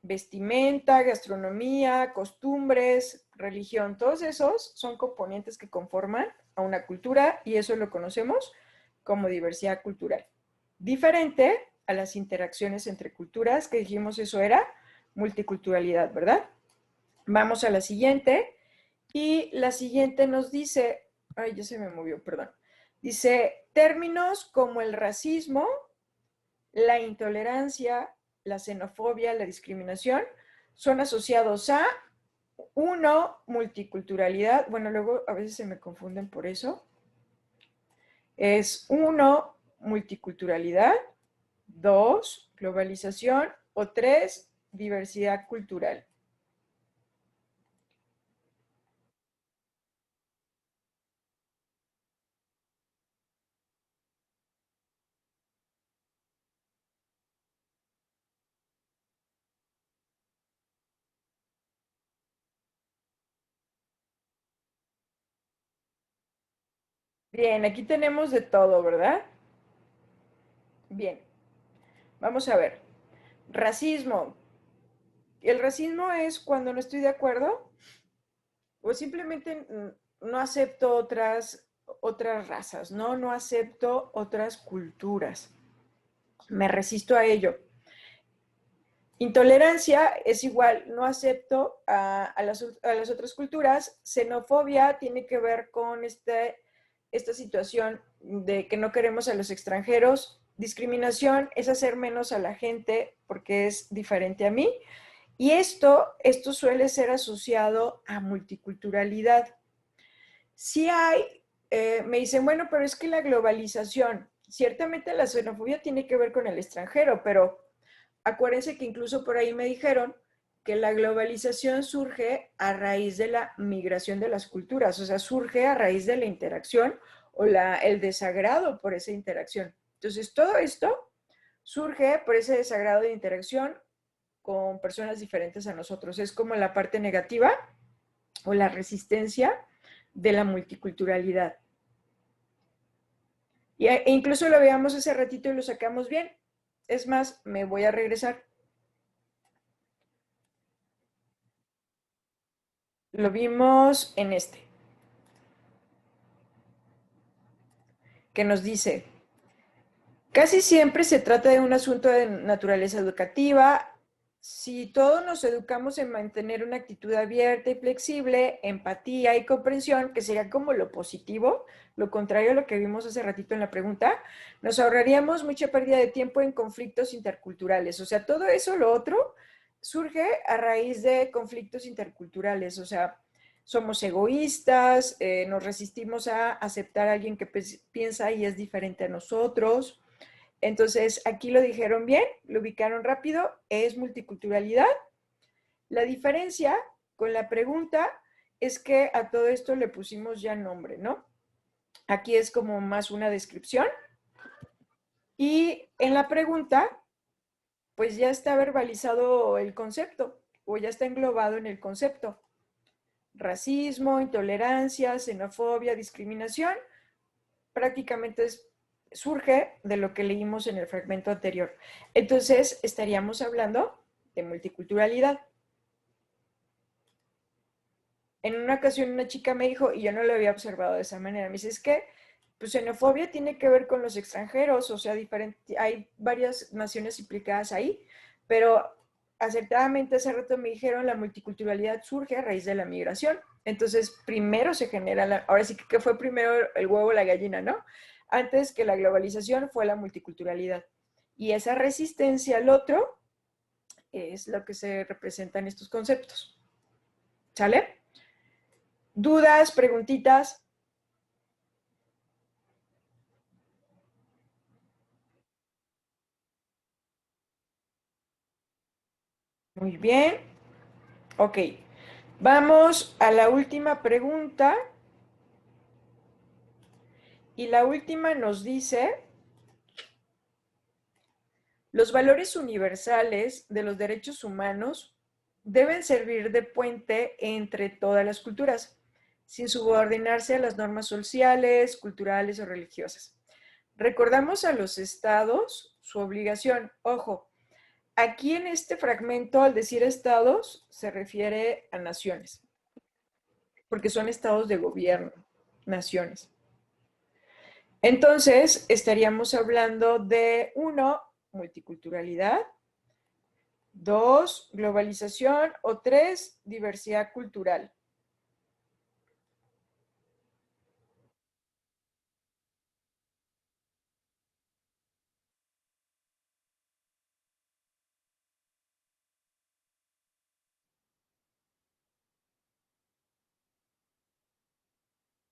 vestimenta, gastronomía, costumbres, religión, todos esos son componentes que conforman a una cultura y eso lo conocemos como diversidad cultural. Diferente a las interacciones entre culturas, que dijimos eso era multiculturalidad, ¿verdad? Vamos a la siguiente y la siguiente nos dice, ay, ya se me movió, perdón. Dice, términos como el racismo, la intolerancia, la xenofobia, la discriminación, son asociados a, uno, multiculturalidad. Bueno, luego a veces se me confunden por eso. Es uno, multiculturalidad. Dos, globalización. O tres, diversidad cultural. Bien, aquí tenemos de todo, ¿verdad? Bien, vamos a ver. Racismo. El racismo es cuando no estoy de acuerdo o simplemente no acepto otras razas, ¿no? No acepto otras culturas. Me resisto a ello. Intolerancia es igual, no acepto a las otras culturas. Xenofobia tiene que ver con esta situación de que no queremos a los extranjeros. Discriminación es hacer menos a la gente porque es diferente a mí. Y esto suele ser asociado a multiculturalidad. Sí hay, me dicen, bueno, pero es que la globalización, ciertamente la xenofobia tiene que ver con el extranjero, pero acuérdense que incluso por ahí me dijeron que la globalización surge a raíz de la migración de las culturas, o sea, surge a raíz de la interacción o el desagrado por esa interacción. Entonces, todo esto surge por ese desagrado de interacción con personas diferentes a nosotros. Es como la parte negativa o la resistencia de la multiculturalidad. E incluso lo veíamos hace ratito y lo sacamos bien. Es más, me voy a regresar. Lo vimos en este, que nos dice, casi siempre se trata de un asunto de naturaleza educativa. Si todos nos educamos en mantener una actitud abierta y flexible, empatía y comprensión, que sería como lo positivo, lo contrario a lo que vimos hace ratito en la pregunta, nos ahorraríamos mucha pérdida de tiempo en conflictos interculturales. O sea, todo eso, lo otro, surge a raíz de conflictos interculturales. O sea, somos egoístas, nos resistimos a aceptar a alguien que piensa y es diferente a nosotros. Entonces, aquí lo dijeron bien, lo ubicaron rápido, es multiculturalidad. La diferencia con la pregunta es que a todo esto le pusimos ya nombre, ¿no? Aquí es como más una descripción. Y en la pregunta, pues ya está verbalizado el concepto o ya está englobado en el concepto. Racismo, intolerancia, xenofobia, discriminación, prácticamente surge de lo que leímos en el fragmento anterior. Entonces, estaríamos hablando de multiculturalidad. En una ocasión una chica me dijo, y yo no lo había observado de esa manera, me dice, es que pues, xenofobia tiene que ver con los extranjeros, o sea, hay varias naciones implicadas ahí, pero acertadamente hace rato me dijeron, la multiculturalidad surge a raíz de la migración. Entonces, primero se genera, ahora sí que fue primero el huevo o la gallina, ¿no? Antes que la globalización fue la multiculturalidad. Y esa resistencia al otro es lo que se representa en estos conceptos. ¿Sale? ¿Dudas, preguntitas? Muy bien. Ok. Vamos a la última pregunta. Y la última nos dice, los valores universales de los derechos humanos deben servir de puente entre todas las culturas, sin subordinarse a las normas sociales, culturales o religiosas. Recordamos a los estados su obligación. Ojo, aquí en este fragmento, al decir estados, se refiere a naciones, porque son estados de gobierno, naciones. Entonces, estaríamos hablando de, uno, multiculturalidad, dos, globalización o tres, diversidad cultural.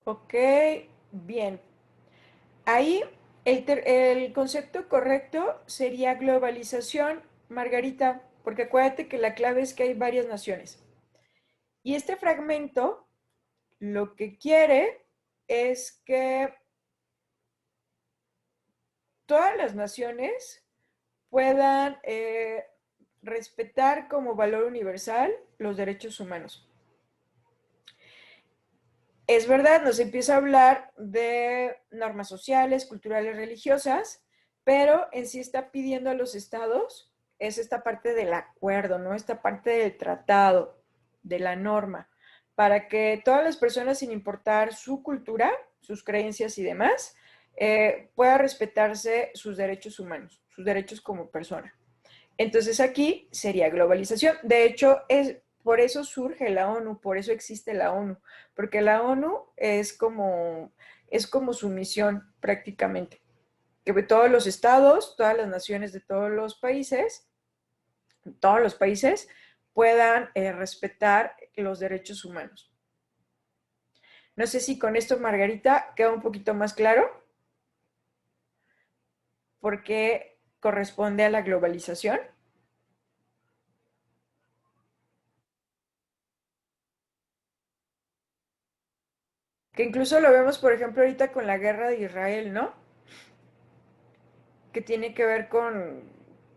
Ok, bien. Ahí el concepto correcto sería globalización, Margarita, porque acuérdate que la clave es que hay varias naciones. Y este fragmento lo que quiere es que todas las naciones puedan respetar como valor universal los derechos humanos. Es verdad, nos empieza a hablar de normas sociales, culturales, religiosas, pero en sí está pidiendo a los estados, es esta parte del acuerdo, ¿no? Esta parte del tratado, de la norma, para que todas las personas, sin importar su cultura, sus creencias y demás, pueda respetarse sus derechos humanos, sus derechos como persona. Entonces aquí sería globalización. De hecho, por eso surge la ONU, por eso existe la ONU, porque la ONU es como su misión prácticamente, que todos los estados, todas las naciones de todos los países puedan respetar los derechos humanos. No sé si con esto, Margarita, queda un poquito más claro por qué corresponde a la globalización. Que incluso lo vemos, por ejemplo, ahorita con la guerra de Israel, ¿no? Que tiene que ver con,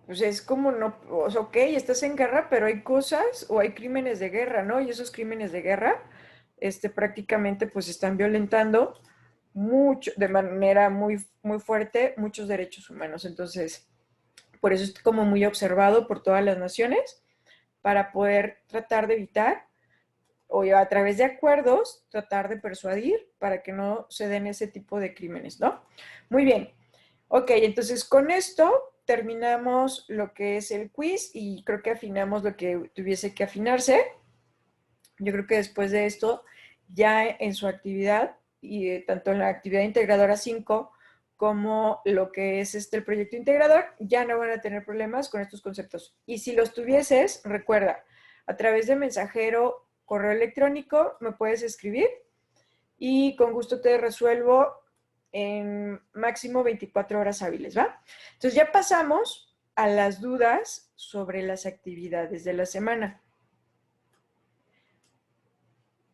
pues es como no, o sea, ok, estás en guerra, pero hay cosas o hay crímenes de guerra, ¿no? Y esos crímenes de guerra, prácticamente pues están violentando mucho, de manera muy, muy fuerte, muchos derechos humanos. Entonces, por eso es como muy observado por todas las naciones para poder tratar de evitar o a través de acuerdos tratar de persuadir para que no se den ese tipo de crímenes, ¿no? Muy bien. Ok, entonces con esto terminamos lo que es el quiz y creo que afinamos lo que tuviese que afinarse. Yo creo que después de esto, ya en su actividad, y tanto en la actividad integradora 5 como lo que es el proyecto integrador, ya no van a tener problemas con estos conceptos. Y si los tuvieses, recuerda, a través de mensajero, correo electrónico, me puedes escribir y con gusto te resuelvo en máximo 24 horas hábiles, ¿va? Entonces ya pasamos a las dudas sobre las actividades de la semana.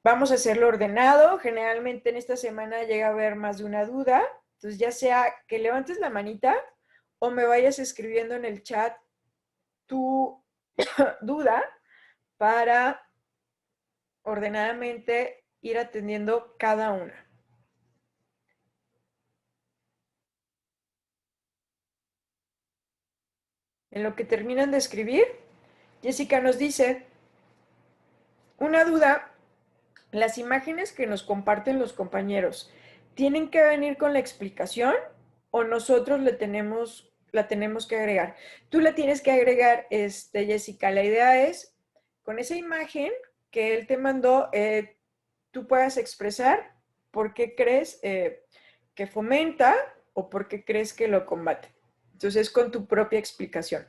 Vamos a hacerlo ordenado. Generalmente en esta semana llega a haber más de una duda. Entonces ya sea que levantes la manita o me vayas escribiendo en el chat tu duda para ordenadamente ir atendiendo cada una. En lo que terminan de escribir, Jessica nos dice, una duda, las imágenes que nos comparten los compañeros, ¿tienen que venir con la explicación o nosotros la tenemos que agregar? Tú la tienes que agregar, Jessica. La idea es, con esa imagen que él te mandó, tú puedas expresar por qué crees que fomenta o por qué crees que lo combate. Entonces, con tu propia explicación.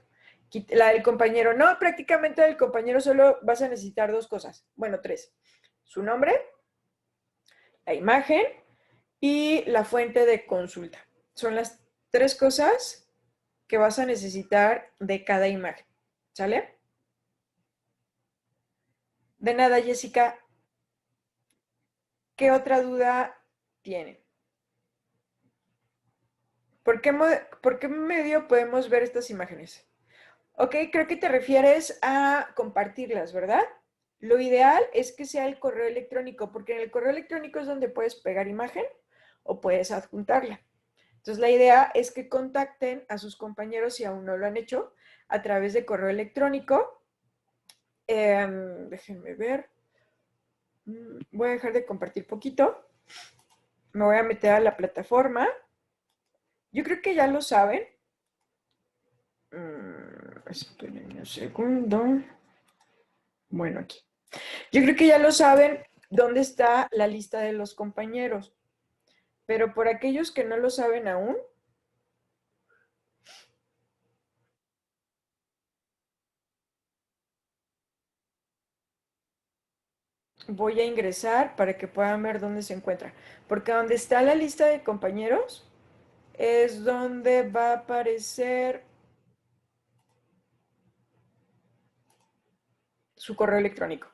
La del compañero, no, prácticamente del compañero solo vas a necesitar dos cosas, bueno, tres. Su nombre, la imagen y la fuente de consulta. Son las tres cosas que vas a necesitar de cada imagen. ¿Sale? De nada, Jessica. ¿Qué otra duda tienen? ¿Por qué medio podemos ver estas imágenes? Ok, creo que te refieres a compartirlas, ¿verdad? Lo ideal es que sea el correo electrónico, porque en el correo electrónico es donde puedes pegar imagen o puedes adjuntarla. Entonces, la idea es que contacten a sus compañeros si aún no lo han hecho a través de correo electrónico. Déjenme ver. Voy a dejar de compartir poquito. Me voy a meter a la plataforma. Yo creo que ya lo saben. Esperen un segundo. Bueno, aquí. Yo creo que ya lo saben dónde está la lista de los compañeros. Pero por aquellos que no lo saben aún, voy a ingresar para que puedan ver dónde se encuentra. Porque donde está la lista de compañeros es donde va a aparecer su correo electrónico.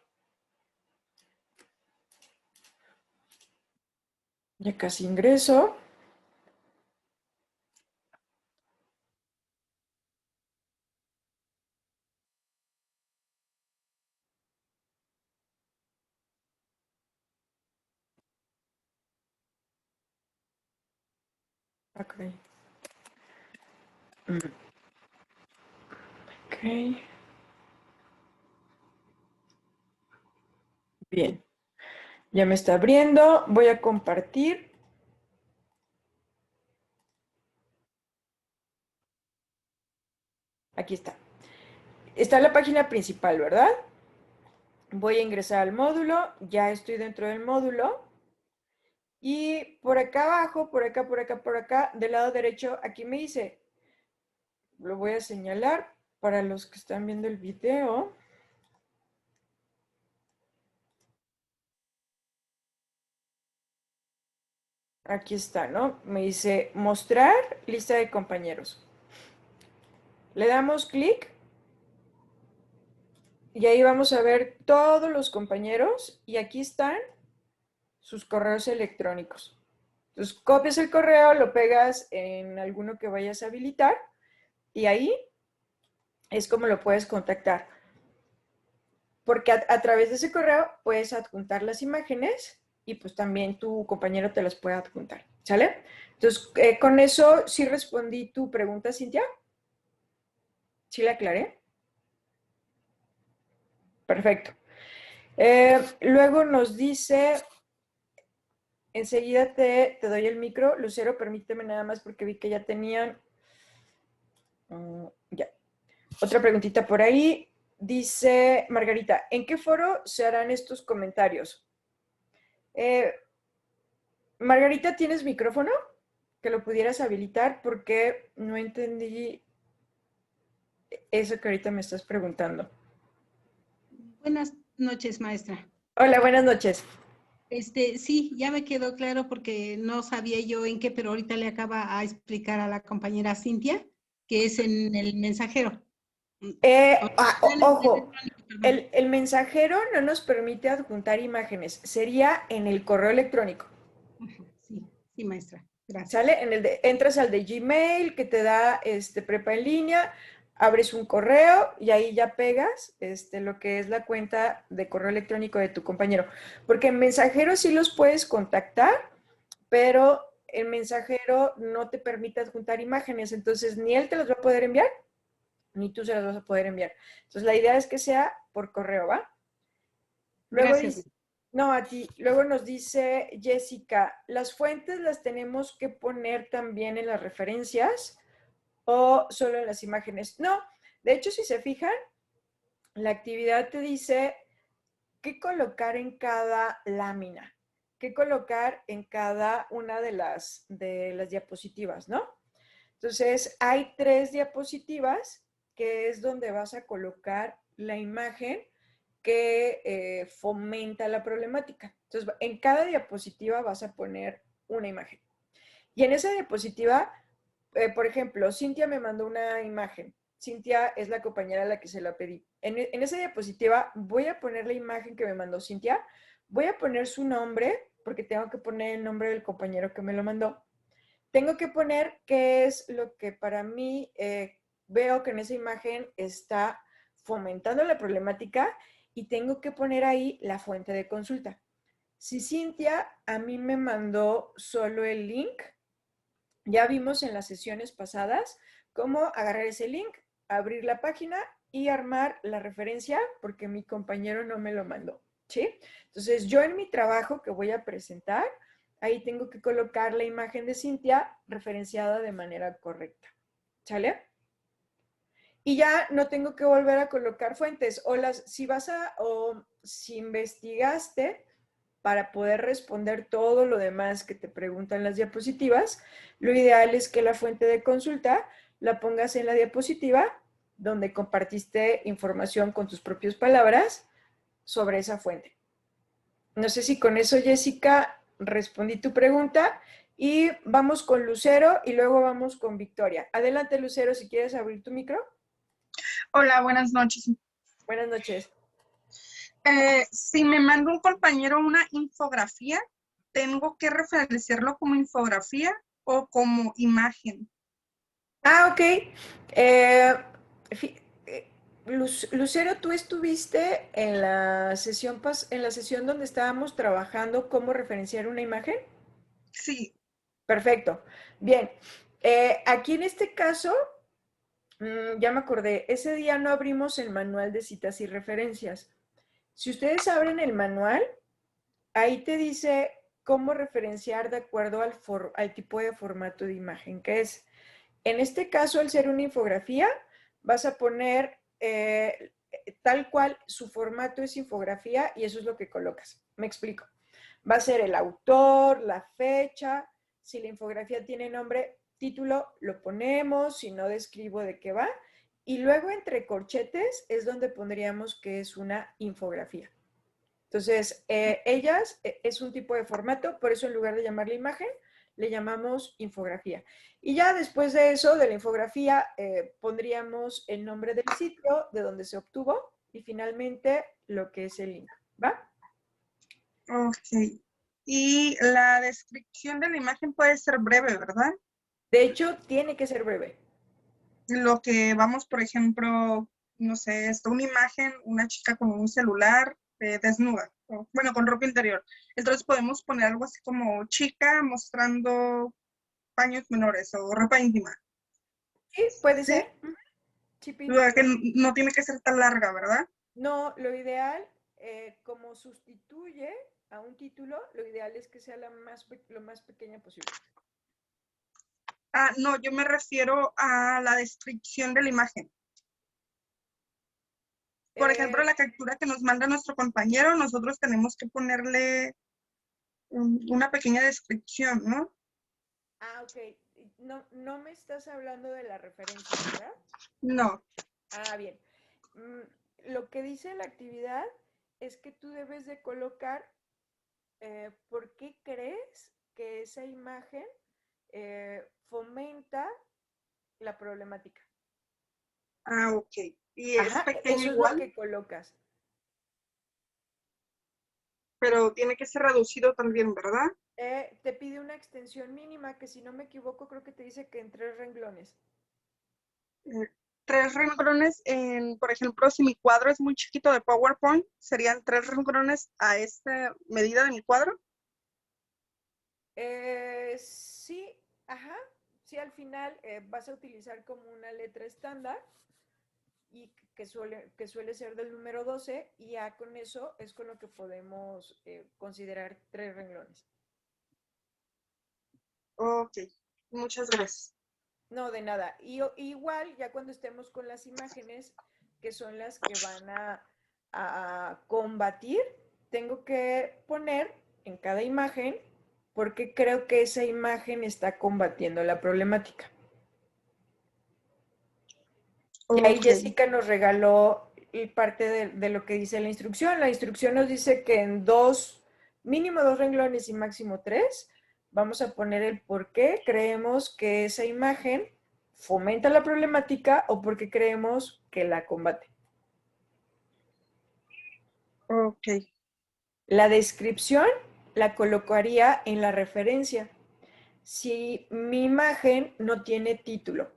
Ya casi ingreso. Ok. Mm, ok, bien. Ya me está abriendo. Voy a compartir. Aquí está. Está la página principal, ¿verdad? Voy a ingresar al módulo. Ya estoy dentro del módulo. Y por acá abajo, por acá, del lado derecho, aquí me dice, lo voy a señalar para los que están viendo el video. Aquí está, ¿no? Me dice mostrar lista de compañeros. Le damos clic y ahí vamos a ver todos los compañeros y aquí están sus correos electrónicos. Entonces copias el correo, lo pegas en alguno que vayas a habilitar y ahí es como lo puedes contactar. Porque a través de ese correo puedes adjuntar las imágenes y pues también tu compañero te las puede adjuntar, ¿sale? Entonces, con eso sí respondí tu pregunta, Cintia. ¿Sí la aclaré? Perfecto. Luego nos dice, enseguida te doy el micro. Lucero, permíteme nada más porque vi que ya tenían... ya. Otra preguntita por ahí. Dice Margarita, ¿en qué foro se harán estos comentarios? Margarita, ¿tienes micrófono? Que lo pudieras habilitar porque no entendí eso que ahorita me estás preguntando. Buenas noches, maestra. Hola, buenas noches. Sí, ya me quedó claro porque no sabía yo en qué, pero ahorita le acaba a explicar a la compañera Cintia que es en el mensajero. Ojo, Electrónico, perdón. el mensajero no nos permite adjuntar imágenes, sería en el correo electrónico. Ajá, sí, sí, maestra. Gracias. ¿Sale? Entras al de Gmail que te da prepa en línea, abres un correo y ahí ya pegas lo que es la cuenta de correo electrónico de tu compañero. Porque en mensajero sí los puedes contactar, pero el mensajero no te permite adjuntar imágenes, entonces ni él te las va a poder enviar, ni tú se las vas a poder enviar. Entonces la idea es que sea por correo, ¿va? Luego Gracias. dice, no, a ti, luego nos dice Jessica, ¿las fuentes las tenemos que poner también en las referencias o solo en las imágenes? No, de hecho, si se fijan, la actividad te dice qué colocar en cada lámina, qué colocar en cada una de las diapositivas, ¿no? Entonces, hay 3 diapositivas que es donde vas a colocar la imagen que fomenta la problemática. Entonces, en cada diapositiva vas a poner una imagen. Y en esa diapositiva, por ejemplo, Cintia me mandó una imagen. Cintia es la compañera a la que se la pedí. En esa diapositiva voy a poner la imagen que me mandó Cintia, voy a poner su nombre, porque tengo que poner el nombre del compañero que me lo mandó. Tengo que poner qué es lo que para mí veo que en esa imagen está fomentando la problemática y tengo que poner ahí la fuente de consulta. Si Cintia a mí me mandó solo el link, ya vimos en las sesiones pasadas cómo agarrar ese link, abrir la página y armar la referencia porque mi compañero no me lo mandó, ¿sí? Entonces yo en mi trabajo que voy a presentar, ahí tengo que colocar la imagen de Cintia referenciada de manera correcta, ¿sale? Y ya no tengo que volver a colocar fuentes o si vas o si investigaste para poder responder todo lo demás que te preguntan las diapositivas, lo ideal es que la fuente de consulta la pongas en la diapositiva donde compartiste información con tus propias palabras sobre esa fuente. No sé si con eso, Jessica, respondí tu pregunta y vamos con Lucero y luego vamos con Victoria. Adelante, Lucero, si quieres abrir tu micro. Hola, buenas noches. Buenas noches. Si me manda un compañero una infografía, ¿tengo que referenciarlo como infografía o como imagen? Ah, ok. Eh, Lucero, tú estuviste en la en la sesión donde estábamos trabajando cómo referenciar una imagen. Sí, Perfecto. Bien. Aquí en este caso, Ya me acordé, ese día no abrimos el manual de citas y referencias. Si ustedes abren el manual, ahí te dice cómo referenciar de acuerdo al tipo de formato de imagen que es. En este caso, al ser una infografía, vas a poner tal cual su formato es infografía y eso es lo que colocas. Me explico. Va a ser el autor, la fecha, si la infografía tiene nombre, título, lo ponemos, si no describo de qué va. Y luego entre corchetes es donde pondríamos que es una infografía. Entonces, ellas es un tipo de formato, por eso en lugar de llamarle imagen, le llamamos infografía. Y ya después de eso, de la infografía, pondríamos el nombre del sitio, de donde se obtuvo, y finalmente lo que es el link, ¿va? Ok. Y la descripción de la imagen puede ser breve, ¿verdad? De hecho, tiene que ser breve. Lo que vamos, por ejemplo, no sé, una imagen, una chica con un celular desnuda, bueno, con ropa interior. Entonces podemos poner algo así como chica mostrando paños menores o ropa íntima. Sí, puede ¿Sí? ser. Chipi. Que no tiene que ser tan larga, ¿verdad? No, lo ideal, como sustituye a un título, lo ideal es que sea lo más pequeña posible. Ah, no, yo me refiero a la descripción de la imagen. Por ejemplo, la captura que nos manda nuestro compañero, nosotros tenemos que ponerle una pequeña descripción, ¿no? Ah, ok. No me estás hablando de la referencia, ¿verdad? No. Ah, bien. Lo que dice la actividad es que tú debes de colocar por qué crees que esa imagen fomenta la problemática. Ah, ok. Y es Ajá, pequeño eso es lo igual, que colocas. pero tiene que ser reducido también, ¿verdad? Te pide una extensión mínima que si no me equivoco creo que te dice que en 3 renglones. 3 renglones por ejemplo, si mi cuadro es muy chiquito de PowerPoint, serían 3 renglones a esta medida de mi cuadro. Sí, ajá, sí, al final vas a utilizar como una letra estándar y que suele ser del número 12 y ya con eso es con lo que podemos considerar 3 renglones. Ok, muchas gracias. No, de nada. Y igual, ya cuando estemos con las imágenes, que son las que van a combatir, tengo que poner en cada imagen porque creo que esa imagen está combatiendo la problemática. Y ahí Ok, Jessica nos regaló parte de lo que dice la instrucción. La instrucción nos dice que en mínimo 2 renglones y máximo 3, vamos a poner el por qué creemos que esa imagen fomenta la problemática o por qué creemos que la combate. ok, La descripción la colocaría en la referencia. Si mi imagen no tiene título,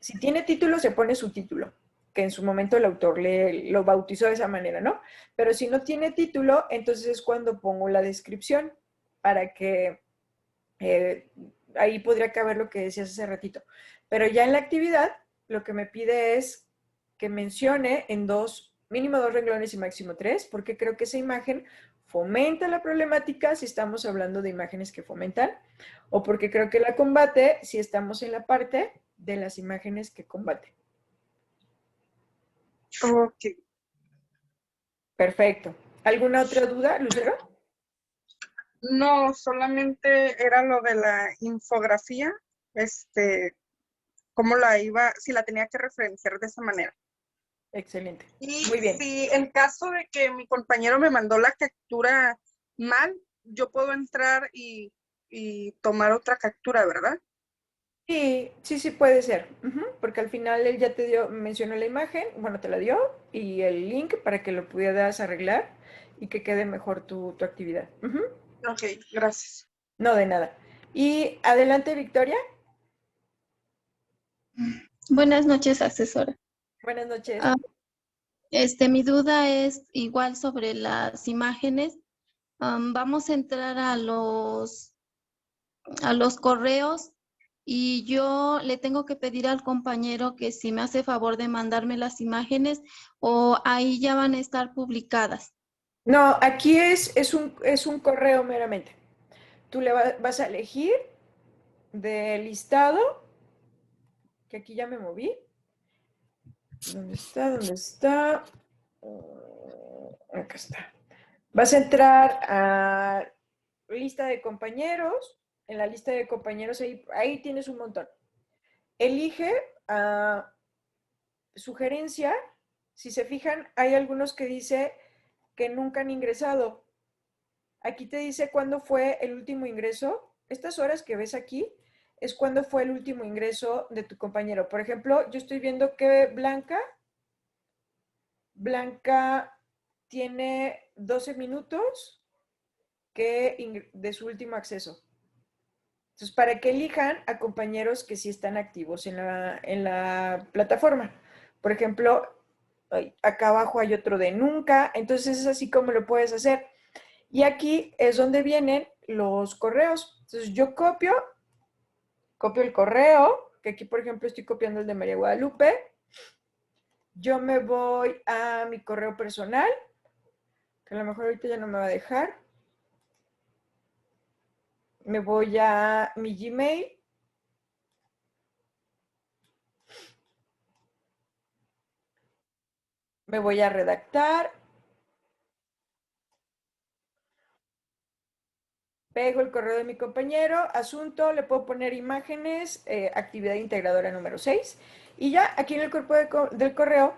si tiene título, se pone su título, que en su momento el autor lo bautizó de esa manera, ¿no? Pero si no tiene título, entonces es cuando pongo la descripción para que ahí podría caber lo que decías hace ratito. Pero ya en la actividad, lo que me pide es que mencione en mínimo 2 renglones y máximo 3, porque creo que esa imagen fomenta la problemática si estamos hablando de imágenes que fomentan, o porque creo que la combate si estamos en la parte de las imágenes que combaten. ok. Perfecto. ¿Alguna otra duda, Lucero? No, solamente era lo de la infografía, cómo si la tenía que referenciar de esa manera. Excelente. Y Muy bien. si en caso de que mi compañero me mandó la captura mal, yo puedo entrar y tomar otra captura, ¿verdad? Sí, puede ser. Porque al final él ya mencionó la imagen, bueno, te la dio, y el link para que lo pudieras arreglar y que quede mejor tu actividad. Ok, gracias. No, de nada. Y adelante, Victoria. Buenas noches, asesora. Buenas noches. Mi duda es igual sobre las imágenes. Vamos a entrar a los correos y yo le tengo que pedir al compañero que si me hace favor de mandarme las imágenes o ahí ya van a estar publicadas. No, aquí es un correo meramente. Tú vas a elegir de listado, que aquí ya me moví. ¿Dónde está? ¿Dónde está? Acá está. Vas a entrar a lista de compañeros. En la lista de compañeros ahí tienes un montón. Elige sugerencia. Si se fijan, hay algunos que dice que nunca han ingresado. Aquí te dice cuándo fue el último ingreso. Estas horas que ves aquí es cuándo fue el último ingreso de tu compañero. Por ejemplo, yo estoy viendo que Blanca tiene 12 minutos de su último acceso. Entonces, para que elijan a compañeros que sí están activos en la plataforma. Por ejemplo, acá abajo hay otro de nunca. Entonces, es así como lo puedes hacer. Y aquí es donde vienen los correos. Entonces, yo copio el correo, que aquí, por ejemplo, estoy copiando el de María Guadalupe. Yo me voy a mi correo personal, que a lo mejor ahorita ya no me va a dejar. Me voy a mi Gmail. Me voy a redactar. Pego el correo de mi compañero, asunto, le puedo poner imágenes, actividad integradora número 6. Y ya aquí en el cuerpo del correo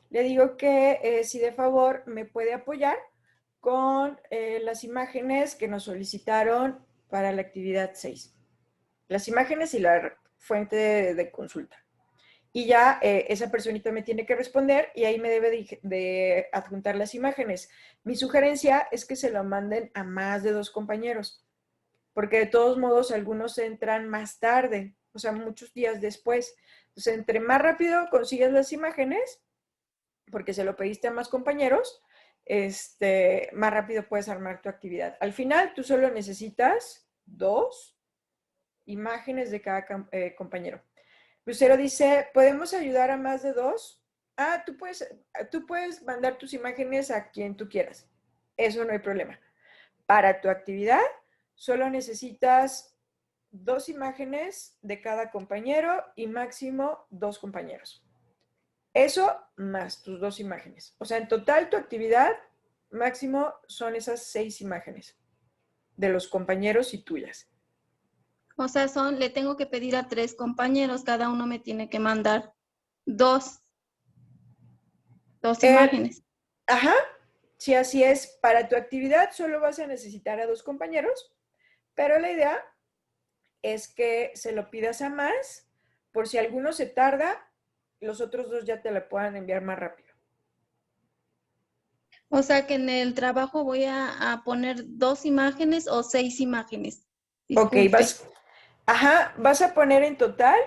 le digo que si de favor me puede apoyar con las imágenes que nos solicitaron para la actividad 6. Las imágenes y la fuente de consulta. Y ya esa personita me tiene que responder y ahí me debe de adjuntar las imágenes. Mi sugerencia es que se lo manden a más de 2 compañeros, porque de todos modos algunos entran más tarde, o sea, muchos días después. Entonces, entre más rápido consigues las imágenes, porque se lo pediste a más compañeros, más rápido puedes armar tu actividad. Al final, tú solo necesitas 2 imágenes de cada compañero. Lucero dice, ¿podemos ayudar a más de 2? Tú puedes mandar tus imágenes a quien tú quieras. Eso no hay problema. Para tu actividad, solo necesitas 2 imágenes de cada compañero y máximo 2 compañeros. Eso más tus 2 imágenes. O sea, en total tu actividad máximo son esas 6 imágenes de los compañeros y tuyas. O sea, le tengo que pedir a 3 compañeros, cada uno me tiene que mandar 2 imágenes. Ajá, si así es. Para tu actividad solo vas a necesitar a 2 compañeros, pero la idea es que se lo pidas a más, por si alguno se tarda, los otros 2 ya te la puedan enviar más rápido. O sea que en el trabajo voy a poner 2 imágenes o 6 imágenes. Disculpe. Ok, vas a poner en total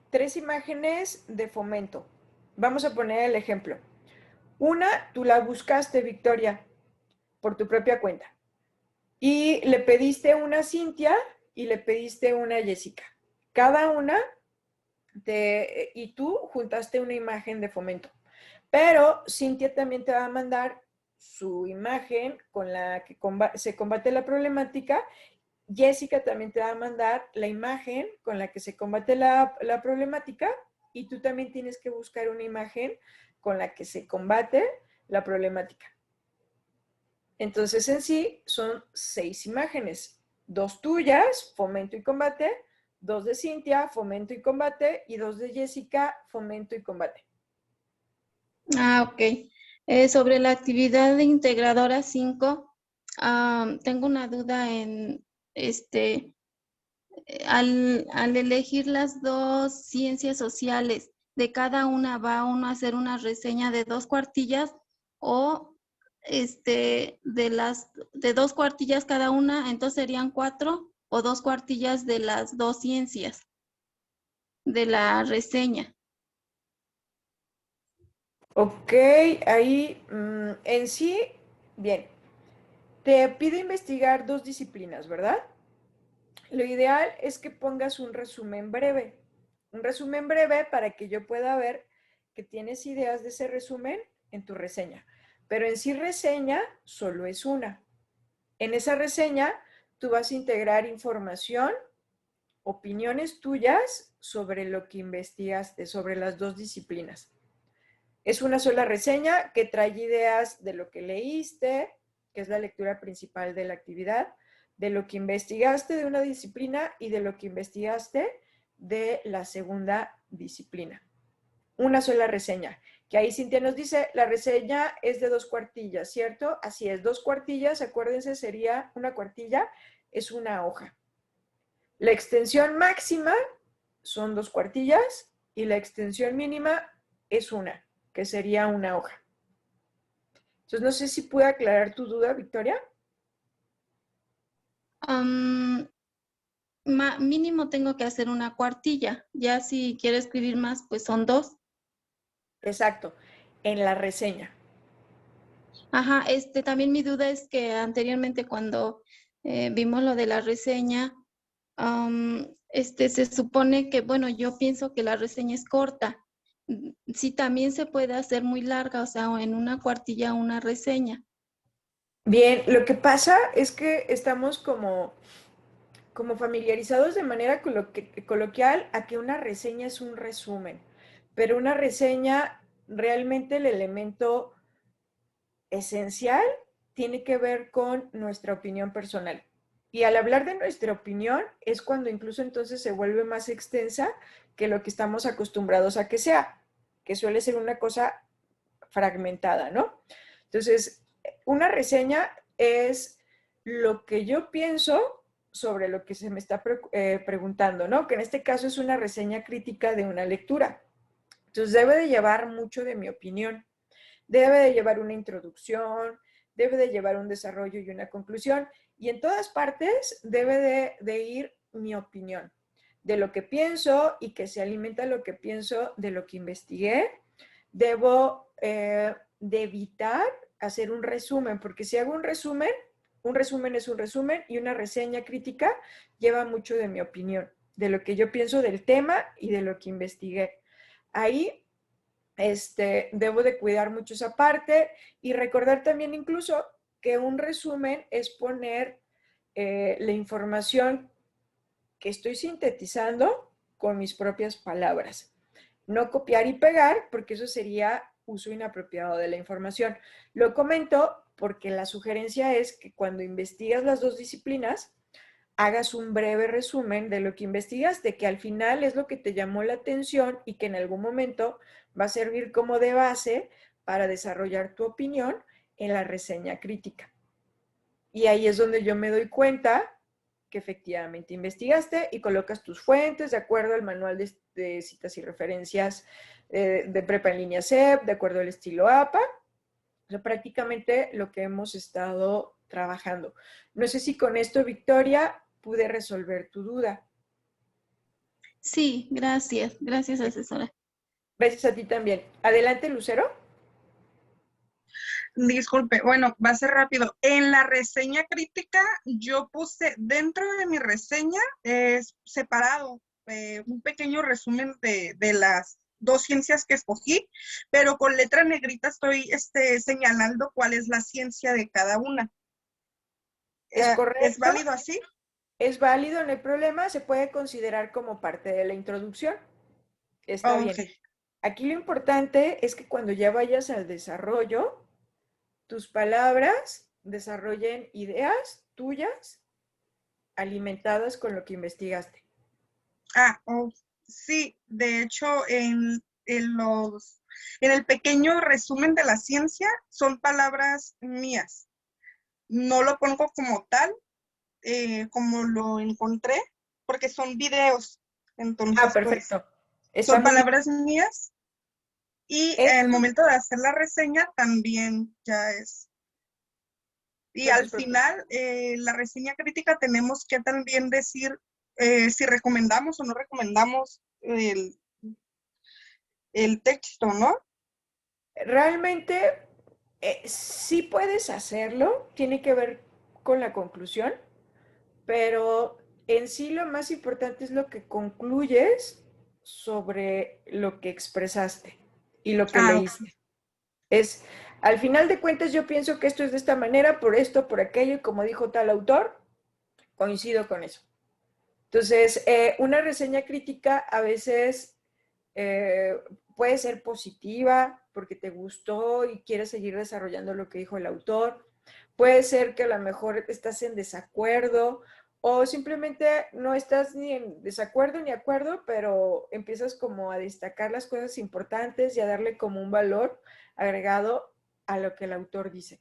3 imágenes de fomento. Vamos a poner el ejemplo. Una, tú la buscaste, Victoria, por tu propia cuenta. Y le pediste una a Cintia y le pediste una a Jessica. Cada una, y tú juntaste una imagen de fomento. Pero Cintia también te va a mandar su imagen con la que se combate la problemática. Jessica también te va a mandar la imagen con la que se combate la problemática y tú también tienes que buscar una imagen con la que se combate la problemática. Entonces, en sí, son 6 imágenes. 2 tuyas, fomento y combate, 2 de Cintia, fomento y combate, y 2 de Jessica, fomento y combate. Ok. Sobre la actividad de integradora 5, tengo una duda en al elegir las 2 ciencias sociales, de cada una va uno a hacer una reseña de 2 cuartillas o de 2 cuartillas cada una, entonces serían 4 o 2 cuartillas de las 2 ciencias de la reseña. Ok, ahí en sí, bien. Te pide investigar 2 disciplinas, ¿verdad? lo ideal es que pongas un resumen breve. Un resumen breve para que yo pueda ver que tienes ideas de ese resumen en tu reseña. Pero en sí reseña solo es una. En esa reseña tú vas a integrar información, opiniones tuyas sobre lo que investigaste, sobre las dos disciplinas. Es una sola reseña que trae ideas de lo que leíste, que es la lectura principal de la actividad, de lo que investigaste de una disciplina y de lo que investigaste de la segunda disciplina. Una sola reseña, que ahí Cintia nos dice, la reseña es de 2 cuartillas, ¿cierto? Así es, 2 cuartillas, acuérdense, sería una cuartilla, es una hoja. La extensión máxima son 2 cuartillas y la extensión mínima es una, que sería una hoja. Entonces, no sé si pude aclarar tu duda, Victoria. Mínimo tengo que hacer una cuartilla. Ya si quiero escribir más, pues son 2. Exacto, en la reseña. Ajá, también mi duda es que anteriormente cuando vimos lo de la reseña, se supone que, bueno, yo pienso que la reseña es corta. Sí, también se puede hacer muy larga, o sea, en una cuartilla una reseña. Bien, lo que pasa es que estamos como familiarizados de manera coloquial a que una reseña es un resumen, pero una reseña realmente el elemento esencial tiene que ver con nuestra opinión personal. Y al hablar de nuestra opinión es cuando incluso entonces se vuelve más extensa que lo que estamos acostumbrados a que sea, que suele ser una cosa fragmentada, ¿no? Entonces, una reseña es lo que yo pienso sobre lo que se me está preguntando, ¿no? Que en este caso es una reseña crítica de una lectura. Entonces, debe de llevar mucho de mi opinión. Debe de llevar una introducción, debe de llevar un desarrollo y una conclusión. Y en todas partes debe de ir mi opinión de lo que pienso y que se alimenta lo que pienso de lo que investigué. Debo de evitar hacer un resumen, porque si hago un resumen es un resumen y una reseña crítica lleva mucho de mi opinión, de lo que yo pienso del tema y de lo que investigué. Ahí debo de cuidar mucho esa parte y recordar también incluso que un resumen es poner la información que estoy sintetizando con mis propias palabras. No copiar y pegar, porque eso sería uso inapropiado de la información. Lo comento porque la sugerencia es que cuando investigas las dos disciplinas, hagas un breve resumen de lo que investigaste, que al final es lo que te llamó la atención y que en algún momento va a servir como de base para desarrollar tu opinión en la reseña crítica. Y ahí es donde yo me doy cuenta que efectivamente investigaste y colocas tus fuentes de acuerdo al manual de citas y referencias de prepa en línea CEP, de acuerdo al estilo APA. O sea, prácticamente lo que hemos estado trabajando. No sé si con esto, Victoria, pude resolver tu duda. Sí, gracias. Gracias, asesora. Gracias a ti también. Adelante, Lucero. Disculpe, bueno, va a ser rápido. En la reseña crítica, yo puse dentro de mi reseña separado un pequeño resumen de las 2 ciencias que escogí, pero con letra negrita estoy señalando cuál es la ciencia de cada una. Es correcto. ¿Es válido así? Es válido, no hay problema, se puede considerar como parte de la introducción. Está bien. Aquí lo importante es que cuando ya vayas al desarrollo, tus palabras desarrollen ideas tuyas alimentadas con lo que investigaste. Sí, de hecho, en el pequeño resumen de la ciencia son palabras mías. No lo pongo como tal, como lo encontré, porque son videos. Entonces, perfecto. Pues, son palabras mías. Y el momento de hacer la reseña también ya es. Y al final, la reseña crítica tenemos que también decir si recomendamos o no recomendamos el texto, ¿no? Realmente sí puedes hacerlo, tiene que ver con la conclusión, pero en sí lo más importante es lo que concluyes sobre lo que expresaste y lo que Ok. leíste. Es, al final de cuentas, yo pienso que esto es de esta manera, por esto, por aquello, y como dijo tal autor, coincido con eso. Entonces, una reseña crítica a veces puede ser positiva porque te gustó y quieres seguir desarrollando lo que dijo el autor. Puede ser que a lo mejor estás en desacuerdo o simplemente no estás ni en desacuerdo ni acuerdo, pero empiezas como a destacar las cosas importantes y a darle como un valor agregado a lo que el autor dice.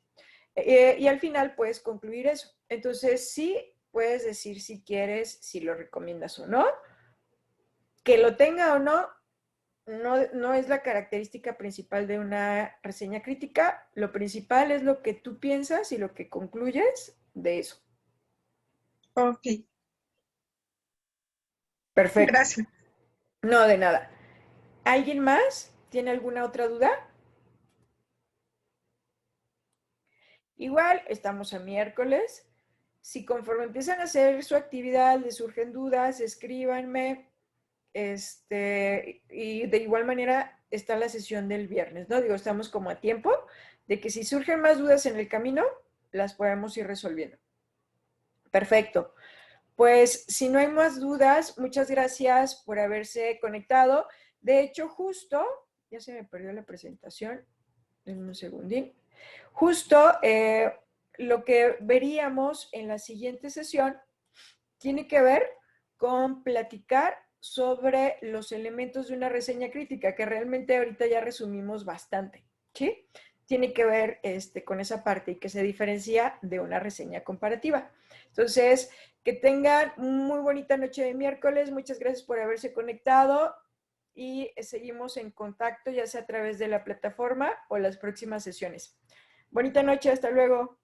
Y al final puedes concluir eso. Entonces, sí, puedes decir si quieres, si lo recomiendas o no. Que lo tenga o no, no es la característica principal de una reseña crítica. Lo principal es lo que tú piensas y lo que concluyes de eso. Ok, Perfecto. gracias. No, de nada. ¿Alguien más tiene alguna otra duda? Igual, estamos a miércoles. Si conforme empiezan a hacer su actividad les surgen dudas, escríbanme. Y de igual manera está la sesión del viernes, ¿no? Digo, estamos como a tiempo de que si surgen más dudas en el camino, las podemos ir resolviendo. Perfecto. Pues si no hay más dudas, muchas gracias por haberse conectado. De hecho, justo, ya se me perdió la presentación, en un segundín. Justo lo que veríamos en la siguiente sesión tiene que ver con platicar sobre los elementos de una reseña crítica, que realmente ahorita ya resumimos bastante, ¿sí? Tiene que ver con esa parte y que se diferencia de una reseña comparativa. Entonces, que tengan muy bonita noche de miércoles. Muchas gracias por haberse conectado y seguimos en contacto, ya sea a través de la plataforma o las próximas sesiones. Bonita noche, hasta luego.